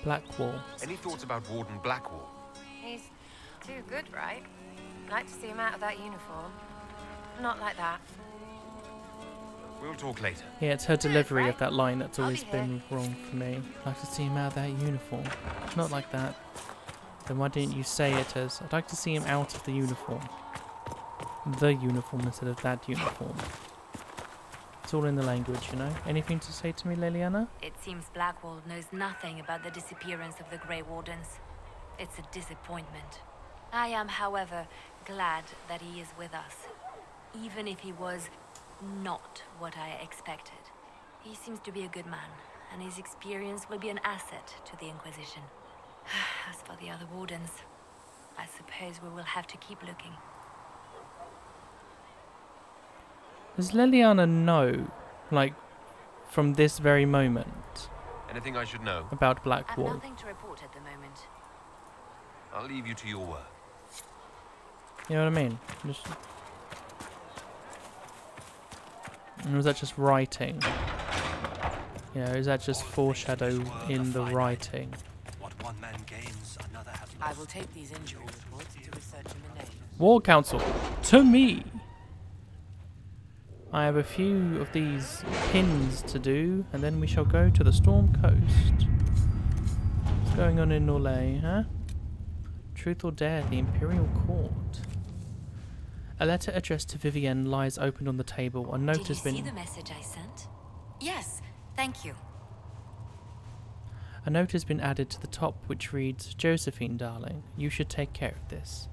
Speaker 1: Blackwall.
Speaker 3: Any thoughts about Warden Blackwall?
Speaker 5: He's too good, right? I'd like to see him out of that uniform. Not like that.
Speaker 3: We'll talk later.
Speaker 1: Yeah, it's her delivery
Speaker 5: right?
Speaker 1: of that line that's
Speaker 5: I'll
Speaker 1: always
Speaker 5: be
Speaker 1: been wrong for me. I'd like to see him out of that uniform. Not like that. Then why didn't you say it as, I'd like to see him out of the uniform. The uniform instead of that uniform. It's all in the language, you know? Anything to say to me, Liliana?
Speaker 9: It seems Blackwall knows nothing about the disappearance of the Grey Wardens. It's a disappointment. I am, however, glad that he is with us. Even if he was not what I expected. He seems to be a good man, and his experience will be an asset to the Inquisition. As for the other Wardens, I suppose we will have to keep looking.
Speaker 1: Does Liliana know, like, from this very moment,
Speaker 3: Anything I should know?
Speaker 1: about
Speaker 9: I've
Speaker 1: Blackwall?
Speaker 9: nothing to report at the moment.
Speaker 3: I'll leave you to your work.
Speaker 1: You know what I mean? Just... Or is that just writing? Yeah, is that just foreshadow in the writing?
Speaker 8: What one man gains, another has lost.
Speaker 2: I will take these injury reports to research him in name.
Speaker 1: War Council, to me! I have a few of these pins to do, and then we shall go to the Storm Coast. What's going on in Norlay, huh? Truth or dare, the Imperial Court. A letter addressed to Vivienne lies open on the table. A note has been...
Speaker 9: Did you see the message I sent?
Speaker 2: Yes, thank you.
Speaker 1: A note has been added to the top which reads, Josephine, darling, you should take care of this.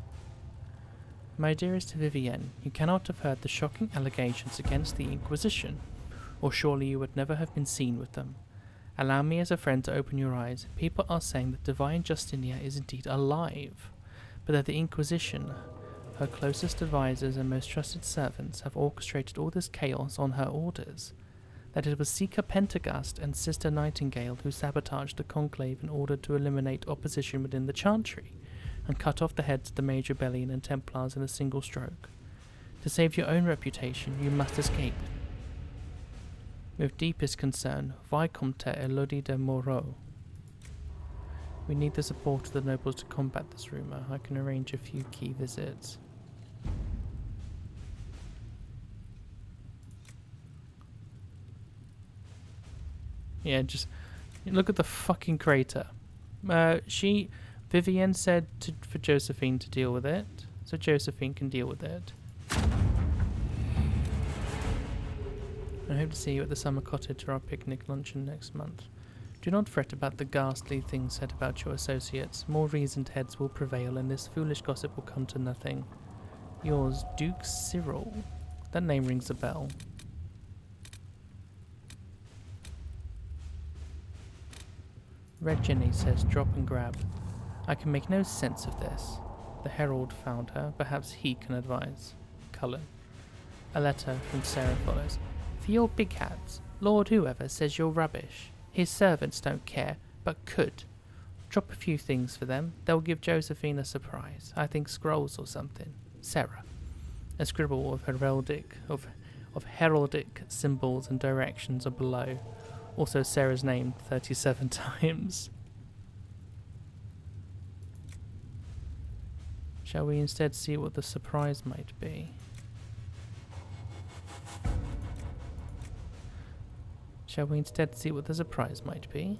Speaker 1: My dearest Vivienne, you cannot have heard the shocking allegations against the Inquisition, or surely you would never have been seen with them. Allow me as a friend to open your eyes. People are saying that Divine Justinia is indeed alive, but that the Inquisition, her closest advisors and most trusted servants, have orchestrated all this chaos on her orders. That it was Seeker Pentagast and Sister Nightingale who sabotaged the Conclave in order to eliminate opposition within the Chantry, and cut off the heads of the Mage Rebellion and Templars in a single stroke. To save your own reputation, you must escape. With deepest concern, Vicomte Elodie de Moreau. We need the support of the nobles to combat this rumour. I can arrange a few key visits. Yeah, just look at the fucking crater. Vivienne said for Josephine to deal with it, so Josephine can deal with it. I hope to see you at the summer cottage for our picnic luncheon next month. Do not fret about the ghastly things said about your associates. More reasoned heads will prevail, and this foolish gossip will come to nothing. Yours, Duke Cyril. That name rings a bell. Red Jenny says, drop and grab. I can make no sense of this. The Herald found her. Perhaps he can advise. Cullen. A letter from Sarah follows. For your big hats, Lord whoever says you're rubbish. His servants don't care, but could. Drop a few things for them. They'll give Josephine a surprise. I think scrolls or something. Sarah. A scribble of heraldic symbols and directions are below. Also Sarah's name 37 times. Shall we instead see what the surprise might be? Shall we instead see what the surprise might be?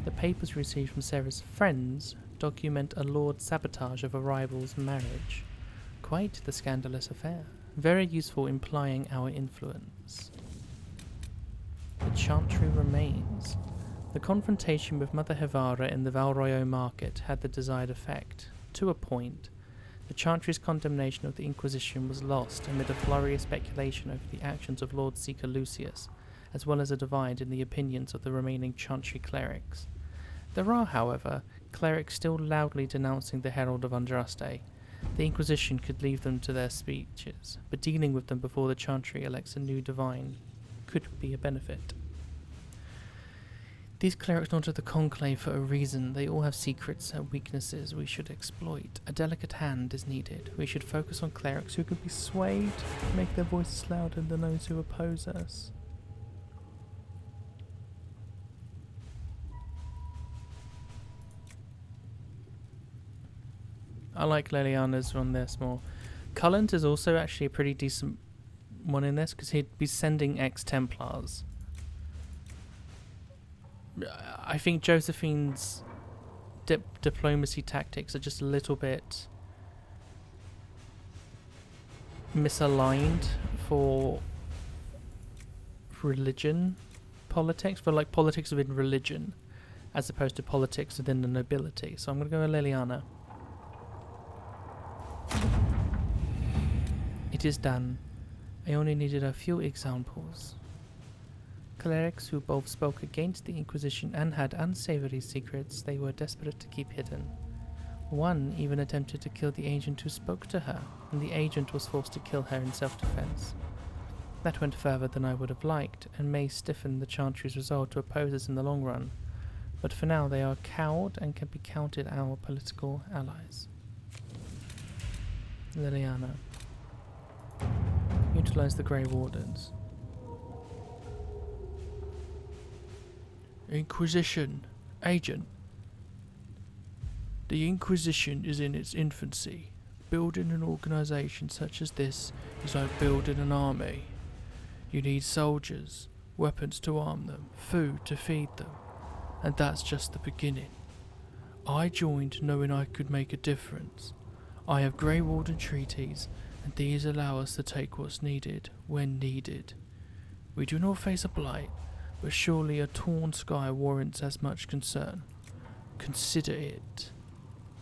Speaker 1: The papers received from Sarah's friends document a Lord's sabotage of a rival's marriage. Quite the scandalous affair. Very useful implying our influence. The Chantry remains. The confrontation with Mother Hevara in the Valroyo market had the desired effect. To a point, the Chantry's condemnation of the Inquisition was lost amid a flurry of speculation over the actions of Lord Seeker Lucius, as well as a divide in the opinions of the remaining Chantry clerics. There are, however, clerics still loudly denouncing the Herald of Andraste, The Inquisition could leave them to their speeches, but dealing with them before the Chantry elects a new divine could be a benefit. These clerics not to the Conclave for a reason. They all have secrets and weaknesses we should exploit. A delicate hand is needed. We should focus on clerics who can be swayed, make their voices louder than those who oppose us. I like Leliana's one there small. Cullen's is also actually a pretty decent one in this, because he'd be sending ex-Templars. I think Josephine's diplomacy tactics are just a little bit misaligned for religion politics, for like politics within religion, as opposed to politics within the nobility. So I'm going to go with Leliana. It is done. I only needed a few examples. Clerics who both spoke against the Inquisition and had unsavory secrets they were desperate to keep hidden. One even attempted to kill the agent who spoke to her, and the agent was forced to kill her in self-defense. That went further than I would have liked, and may stiffen the Chantry's resolve to oppose us in the long run, but for now they are cowed and can be counted our political allies. Liliana. Utilize the Grey Wardens. Inquisition. Agent. The Inquisition is in its infancy. Building an organization such as this is like building an army. You need soldiers, weapons to arm them, food to feed them, and that's just the beginning. I joined knowing I could make a difference. I have Grey Warden treaties, and these allow us to take what's needed when needed. We do not face a blight, but surely a torn sky warrants as much concern. Consider it.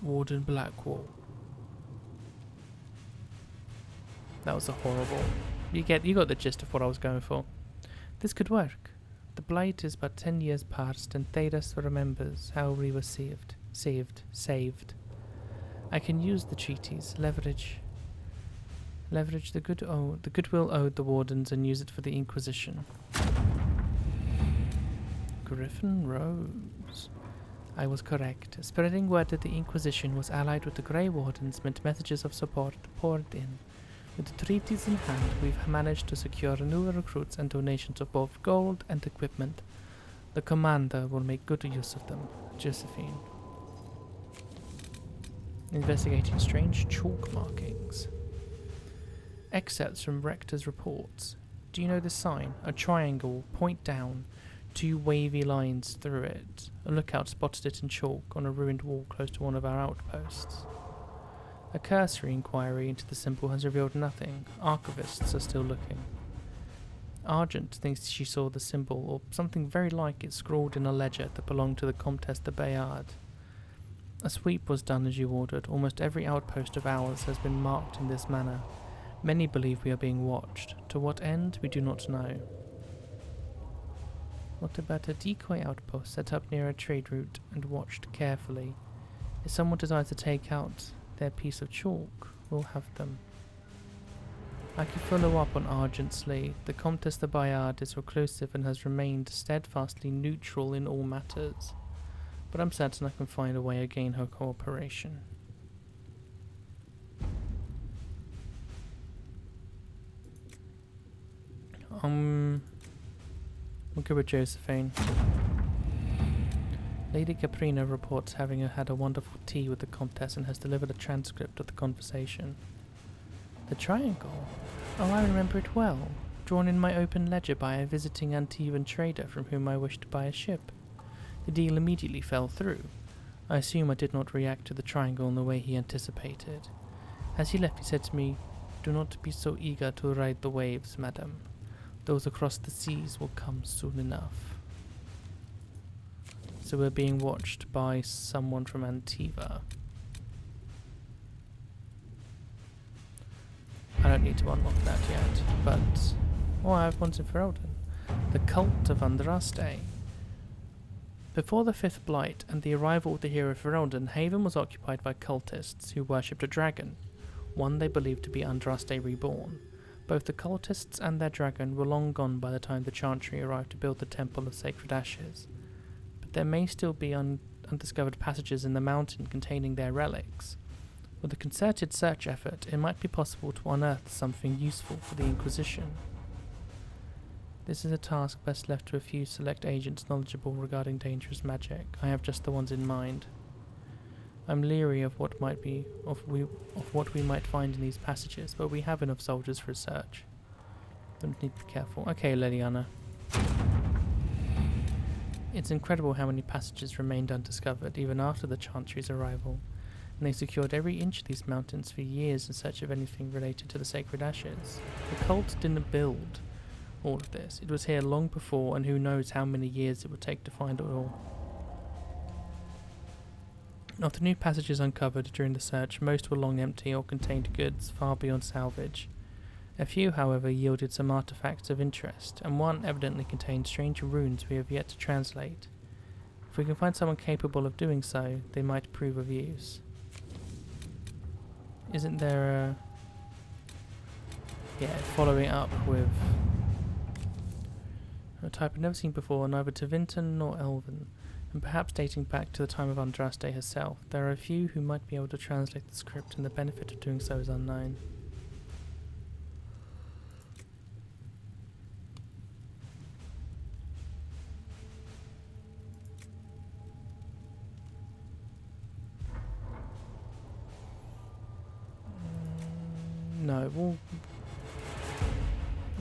Speaker 1: Warden Blackwall. That was a horrible. You got the gist of what I was going for. This could work. The blight is but 10 years past, and Thedas remembers how we were saved. I can use the treaties, leverage the goodwill owed the Wardens, and use it for the Inquisition. Griffin Rose. I was correct. Spreading word that the Inquisition was allied with the Grey Wardens meant messages of support poured in. With the treaties in hand, we've managed to secure new recruits and donations of both gold and equipment. The commander will make good use of them. Josephine. Investigating strange chalk markings. Excerpts from Rector's reports. Do you know this sign? A triangle, point down, 2 wavy lines through it. A lookout spotted it in chalk on a ruined wall close to one of our outposts. A cursory inquiry into the symbol has revealed nothing. Archivists are still looking. Argent thinks she saw the symbol, or something very like it, scrawled in a ledger that belonged to the Comtesse de Bayard. A sweep was done as you ordered. Almost every outpost of ours has been marked in this manner. Many believe we are being watched. To what end, we do not know. What about a decoy outpost set up near a trade route and watched carefully? If someone decides to take out their piece of chalk, we'll have them. I could follow up on Argent's lead. The Comtesse de Bayard is reclusive and has remained steadfastly neutral in all matters, but I'm certain I can find a way to gain her cooperation. We'll go with Josephine. Lady Caprina reports having had a wonderful tea with the Comtesse and has delivered a transcript of the conversation. The triangle? Oh, I remember it well. Drawn in my open ledger by a visiting Antivan trader from whom I wished to buy a ship. The deal immediately fell through. I assume I did not react to the triangle in the way he anticipated. As he left, he said to me, "Do not be so eager to ride the waves, madam. Those across the seas will come soon enough." So we're being watched by someone from Antiva. I don't need to unlock that yet, but... Oh, I have one in Ferelden. The Cult of Andraste. Before the Fifth Blight and the arrival of the hero Ferelden, Haven was occupied by cultists who worshipped a dragon. one they believed to be Andraste reborn. Both the cultists and their dragon were long gone by the time the Chantry arrived to build the Temple of Sacred Ashes, but there may still be undiscovered passages in the mountain containing their relics. With a concerted search effort, it might be possible to unearth something useful for the Inquisition. This is a task best left to a few select agents knowledgeable regarding dangerous magic. I have just the ones in mind. I'm leery of what what we might find in these passages, but we have enough soldiers for a search. Don't need to be careful. Okay, Leliana. It's incredible how many passages remained undiscovered even after the Chantry's arrival, and they secured every inch of these mountains for years in search of anything related to the Sacred Ashes. The cult didn't build all of this. It was here long before, and who knows how many years it would take to find it all. Of the new passages uncovered during the search, most were long empty or contained goods far beyond salvage. A few, however, yielded some artifacts of interest, and one evidently contained strange runes we have yet to translate. If we can find someone capable of doing so, they might prove of use. Isn't there a... Yeah, following up with a type I've never seen before, neither Tevinton nor Elven, and perhaps dating back to the time of Andraste herself. There are a few who might be able to translate the script, and the benefit of doing so is unknown. No, we'll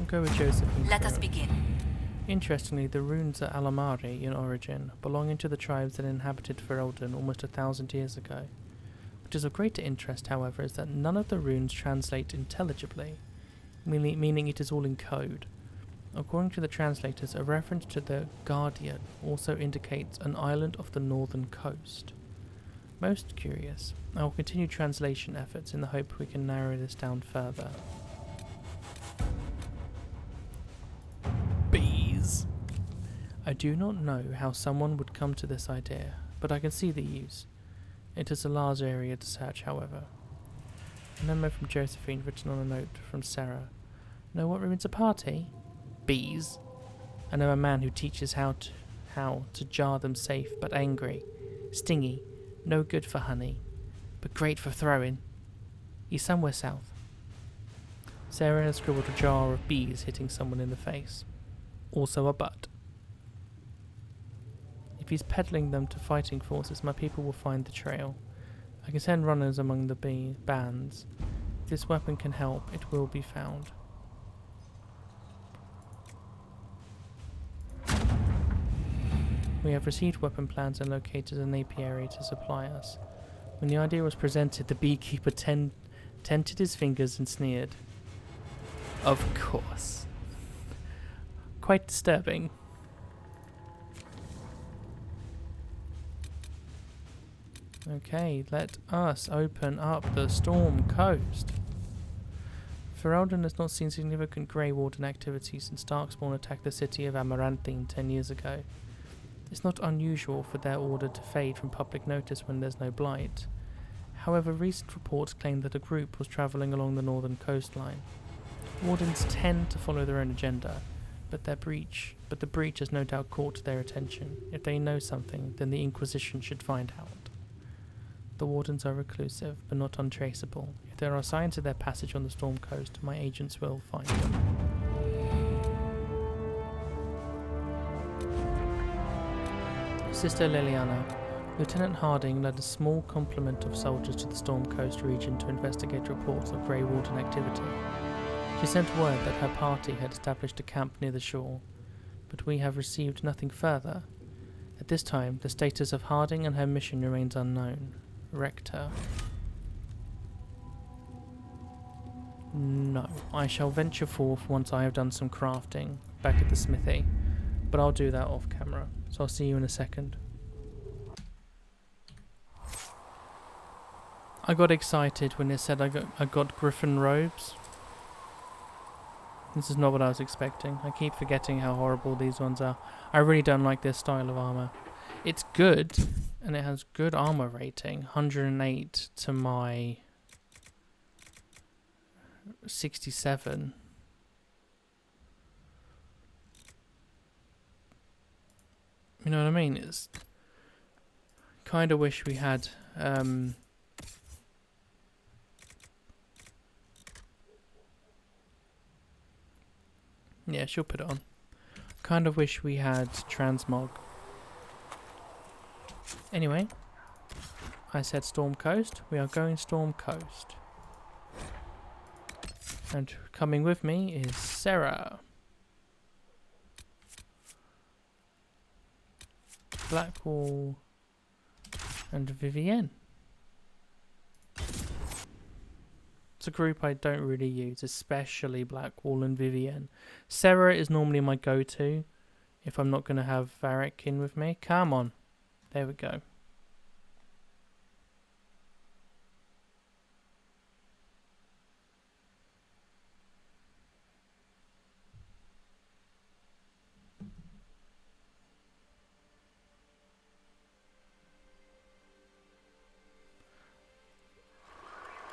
Speaker 1: go with Josephine.
Speaker 2: Let us begin.
Speaker 1: Interestingly, the runes are Alamari in origin, belonging to the tribes that inhabited Ferelden almost 1,000 years ago. What is of greater interest, however, is that none of the runes translate intelligibly, meaning it is all in code. According to the translators, a reference to the Guardian also indicates an island off the northern coast. Most curious. I will continue translation efforts in the hope we can narrow this down further. Bees. I do not know how someone would come to this idea, but I can see the use. It is a large area to search, however. A memo from Josephine written on a note from Sarah. Know what ruins a party? Bees. I know a man who teaches how to jar them safe but angry, stingy, no good for honey, but great for throwing. He's somewhere south. Sarah has scribbled a jar of bees hitting someone in the face. Also a butt. If he's peddling them to fighting forces, my people will find the trail. I can send runners among the bands. If this weapon can help, it will be found. We have received weapon plans and located an apiary to supply us. When the idea was presented, the beekeeper tented his fingers and sneered. Of course. Quite disturbing. Okay, let us open up the Storm Coast. Ferelden has not seen significant Grey Warden activity since Darkspawn attacked the city of Amaranthine 10 years ago. It's not unusual for their order to fade from public notice when there's no blight. However, recent reports claim that a group was travelling along the northern coastline. Wardens tend to follow their own agenda, but the breach has no doubt caught their attention. If they know something, then the Inquisition should find out. The Wardens are reclusive, but not untraceable. If there are signs of their passage on the Storm Coast, my agents will find them. Sister Liliana, Lieutenant Harding led a small complement of soldiers to the Storm Coast region to investigate reports of Grey Warden activity. She sent word that her party had established a camp near the shore, but we have received nothing further. At this time, the status of Harding and her mission remains unknown. Rector. No, I shall venture forth once I have done some crafting back at the smithy, but I'll do that off camera, so I'll see you in a second. I got excited when it said I got griffin robes. This is not what I was expecting. I keep forgetting how horrible these ones are. I really don't like this style of armor. It's good, and it has good armor rating. 108 to my 67. You know what I mean? It's kind of wish we had yeah, she'll put it on. Kind of wish we had transmog. Anyway, I said Storm Coast. We are going Storm Coast. And coming with me is Sarah. Blackwall and Vivienne. It's a group I don't really use, especially Blackwall and Vivienne. Sarah is normally my go-to if I'm not going to have Varric in with me. Come on. There we go.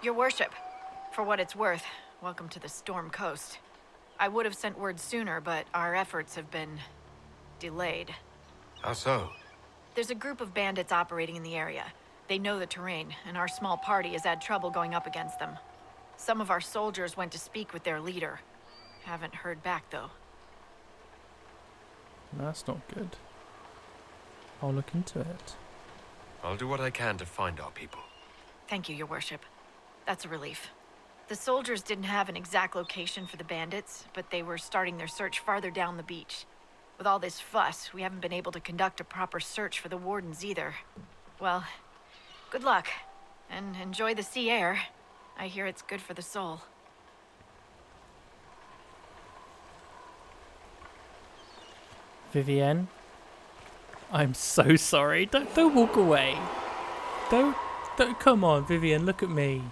Speaker 12: Your worship, for what it's worth, welcome to the Storm Coast. I would have sent word sooner, but our efforts have been delayed.
Speaker 3: How so?
Speaker 12: There's a group of bandits operating in the area. They know the terrain, and our small party has had trouble going up against them. Some of our soldiers went to speak with their leader. Haven't heard back, though.
Speaker 1: That's not good. I'll look into it.
Speaker 3: I'll do what I can to find our people.
Speaker 12: Thank you, your worship. That's a relief. The soldiers didn't have an exact location for the bandits, but they were starting their search farther down the beach. With all this fuss, we haven't been able to conduct a proper search for the Wardens either. Well, good luck, and enjoy the sea air. I hear it's good for the soul.
Speaker 1: Vivienne, I'm so sorry. Don't walk away. Don't, come on, Vivienne, look at me.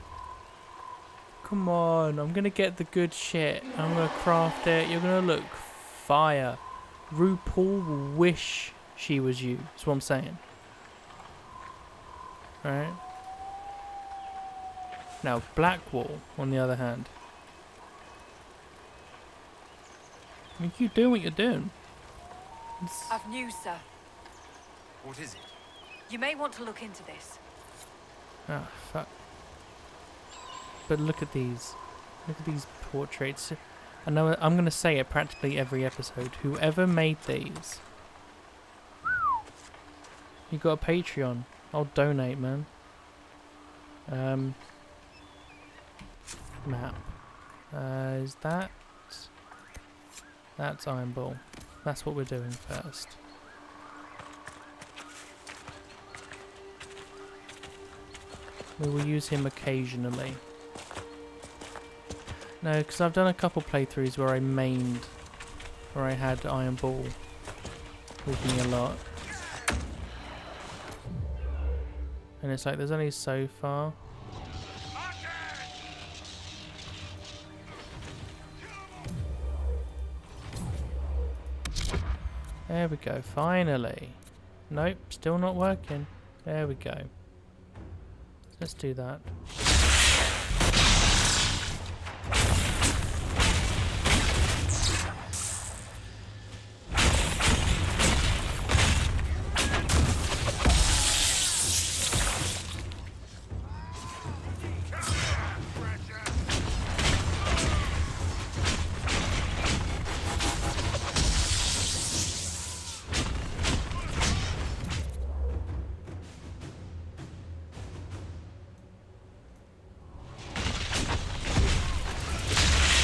Speaker 1: Come on, I'm gonna get the good shit. I'm gonna craft it. You're gonna look fire. RuPaul will wish she was you. That's what I'm saying. Alright. Now, Blackwall, on the other hand. I mean, you doing what you're doing.
Speaker 2: I've news, sir.
Speaker 3: What is it?
Speaker 2: You may want to look into this.
Speaker 1: Ah, fuck. But look at these. Look at these portraits. I know I'm going to say it practically every episode. Whoever made these, you got a Patreon. I'll donate, man. Map. Is that? That's Iron Bull. That's what we're doing first. We will use him occasionally. No, because I've done a couple playthroughs where I mained, where I had Iron Ball with me a lot. And it's like, there's only so far. There we go, finally. Nope, still not working. There we go. Let's do that.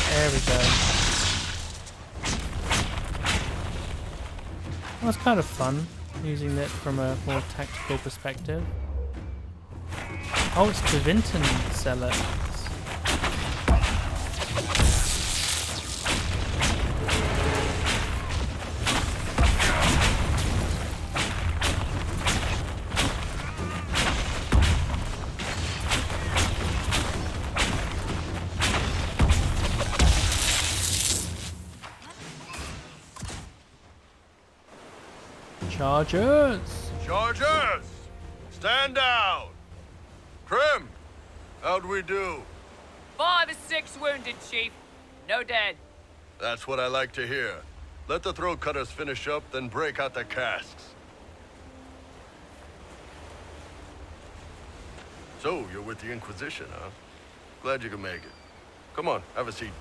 Speaker 1: There we go. That was kind of fun, using it from a more tactical perspective. Oh, it's Divinton Cellar. Chargers!
Speaker 7: Chargers! Stand down! Krim, how'd we do?
Speaker 4: 5 or 6 wounded, Chief. No dead.
Speaker 13: That's what I like to hear. Let the throat cutters finish up, then break out the casks. So, you're with the Inquisition, huh? Glad you could make it. Come on, have a seat.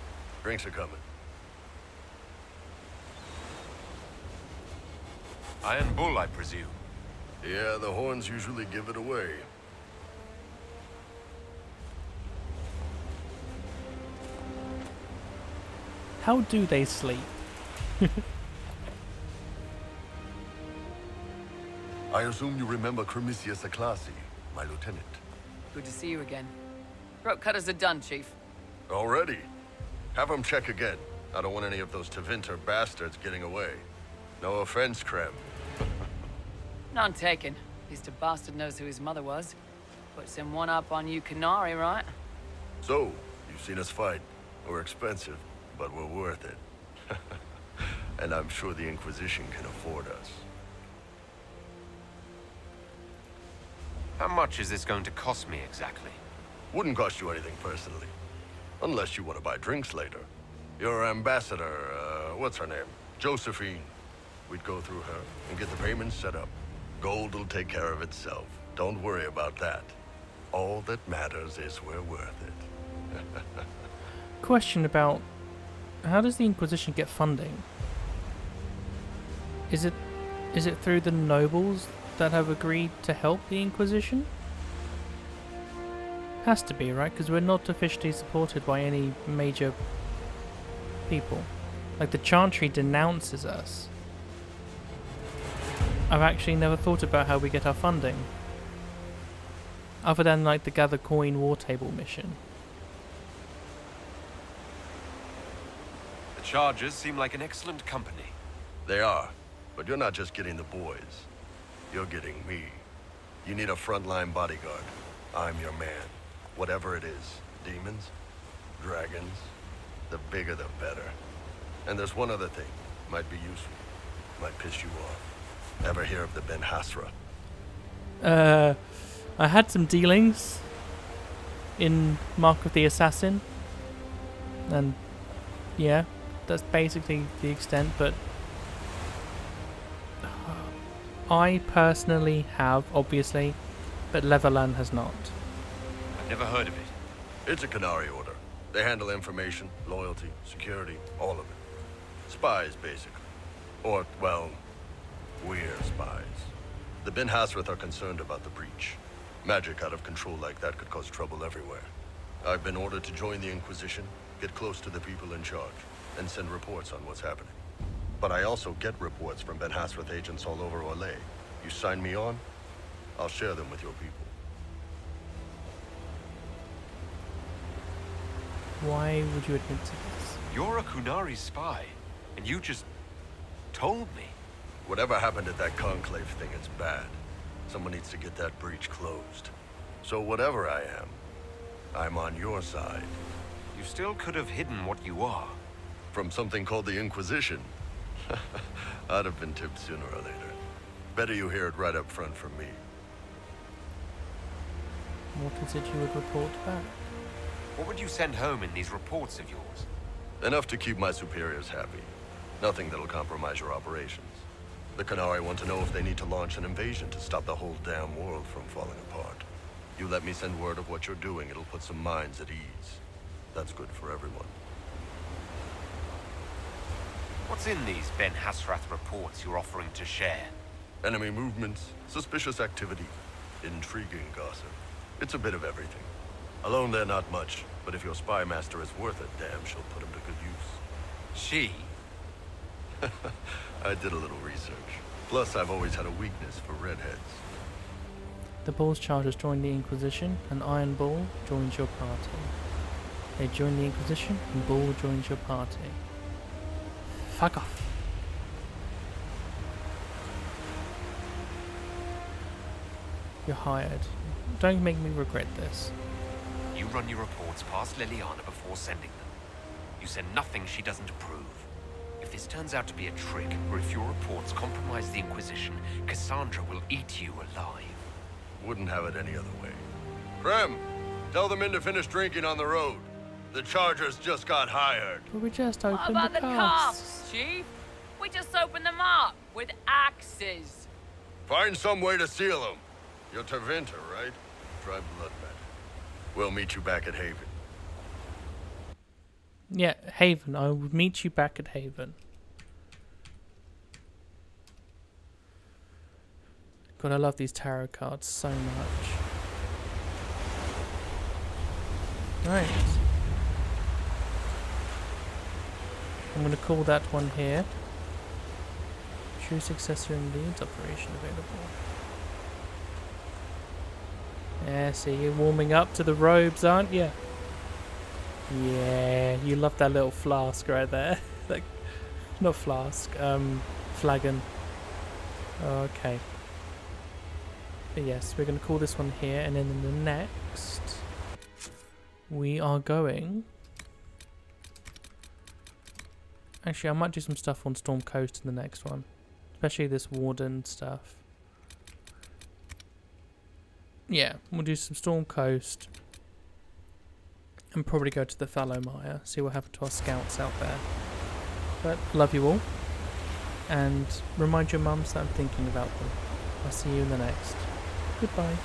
Speaker 13: Drinks are coming.
Speaker 3: Iron Bull, I presume.
Speaker 13: Yeah, the horns usually give it away.
Speaker 1: How do they sleep?
Speaker 13: I assume you remember Cremisius Aclassi, my lieutenant.
Speaker 4: Good to see you again. Throat cutters are done, Chief.
Speaker 13: Already? Have them check again. I don't want any of those Tevinter bastards getting away. No offense, Krem.
Speaker 4: None taken. At least a bastard knows who his mother was. Puts him one up on you Qunari, right?
Speaker 13: So, you've seen us fight. We're expensive, but we're worth it. And I'm sure the Inquisition can afford us.
Speaker 3: How much is this going to cost me exactly?
Speaker 13: Wouldn't cost you anything personally. Unless you want to buy drinks later. Your ambassador, what's her name? Josephine. We'd go through her and get the payments set up. Gold will take care of itself. Don't worry about that. All that matters is we're worth it.
Speaker 1: Question about how does the Inquisition get funding? Is it through the nobles that have agreed to help the Inquisition? Has to be, right? Because we're not officially supported by any major people. Like, the Chantry denounces us. I've actually never thought about how we get our funding. Other than, like, the Gather Coin War Table mission.
Speaker 3: The Chargers seem like an excellent company.
Speaker 13: They are, but you're not just getting the boys. You're getting me. You need a frontline bodyguard. I'm your man. Whatever it is. Demons? Dragons? The bigger the better. And there's one other thing. Might be useful. Might piss you off. Ever hear of the Ben Hasra?
Speaker 1: I had some dealings in Mark of the Assassin. And yeah, that's basically the extent, but I personally have, obviously, but Leverland has not.
Speaker 3: I've never heard of it.
Speaker 13: It's a Qunari order. They handle information, loyalty, security, all of it. Spies, basically. Or, well, we're spies. The Ben Hasrath are concerned about the breach. Magic out of control like that could cause trouble everywhere. I've been ordered to join the Inquisition, get close to the people in charge, and send reports on what's happening. But I also get reports from Ben Hasrath agents all over Orlais. You sign me on, I'll share them with your people.
Speaker 1: Why would you admit to this?
Speaker 3: You're a Qunari spy, and you just told me.
Speaker 13: Whatever happened at that conclave thing is bad. Someone needs to get that breach closed. So whatever I am, I'm on your side.
Speaker 3: You still could have hidden what you are.
Speaker 13: From something called the Inquisition. I'd have been tipped sooner or later. Better you hear it right up front from me.
Speaker 1: What is it you would report back?
Speaker 3: What would you send home in these reports of yours?
Speaker 13: Enough to keep my superiors happy. Nothing that'll compromise your operations. The Qunari want to know if they need to launch an invasion to stop the whole damn world from falling apart. You let me send word of what you're doing, it'll put some minds at ease. That's good for everyone.
Speaker 3: What's in these Ben Hasrath reports you're offering to share?
Speaker 13: Enemy movements, suspicious activity, intriguing gossip. It's a bit of everything. Alone they're not much, but if your spy master is worth it, damn, she'll put him to good use.
Speaker 3: She?
Speaker 13: I did a little research. Plus, I've always had a weakness for redheads.
Speaker 1: The Bull's Chargers join the Inquisition, and Iron Bull joins your party. They join the Inquisition, and Bull joins your party. Fuck off. You're hired. Don't make me regret this.
Speaker 3: You run your reports past Liliana before sending them. You send nothing she doesn't approve. If this turns out to be a trick, or if your reports compromise the Inquisition, Cassandra will eat you alive.
Speaker 13: Wouldn't have it any other way. Krem, tell the men to finish drinking on the road. The Chargers just got hired.
Speaker 1: But we just
Speaker 4: What
Speaker 1: opened
Speaker 4: about
Speaker 1: the
Speaker 4: the
Speaker 1: casks.
Speaker 4: casks, Chief? We just opened them up with axes.
Speaker 13: Find some way to seal them. You're Tevinter, right? Try Bloodbat. We'll meet you back at Haven.
Speaker 1: Yeah, Haven. I will meet you back at Haven. God, I love these tarot cards so much. Right. I'm going to call that one here. True successor in leads operation available. Yeah, see, you're warming up to the robes, aren't you? Yeah, you love that little flask right there. Like, not flask, flagon. Okay. But yes, we're going to call this one here, and then in the next, we are going... Actually, I might do some stuff on Storm Coast in the next one. Especially this Warden stuff. Yeah, we'll do some Storm Coast. And probably go to the Fallow Mire. See what happened to our scouts out there. But, love you all. And remind your mums that I'm thinking about them. I'll see you in the next. Goodbye.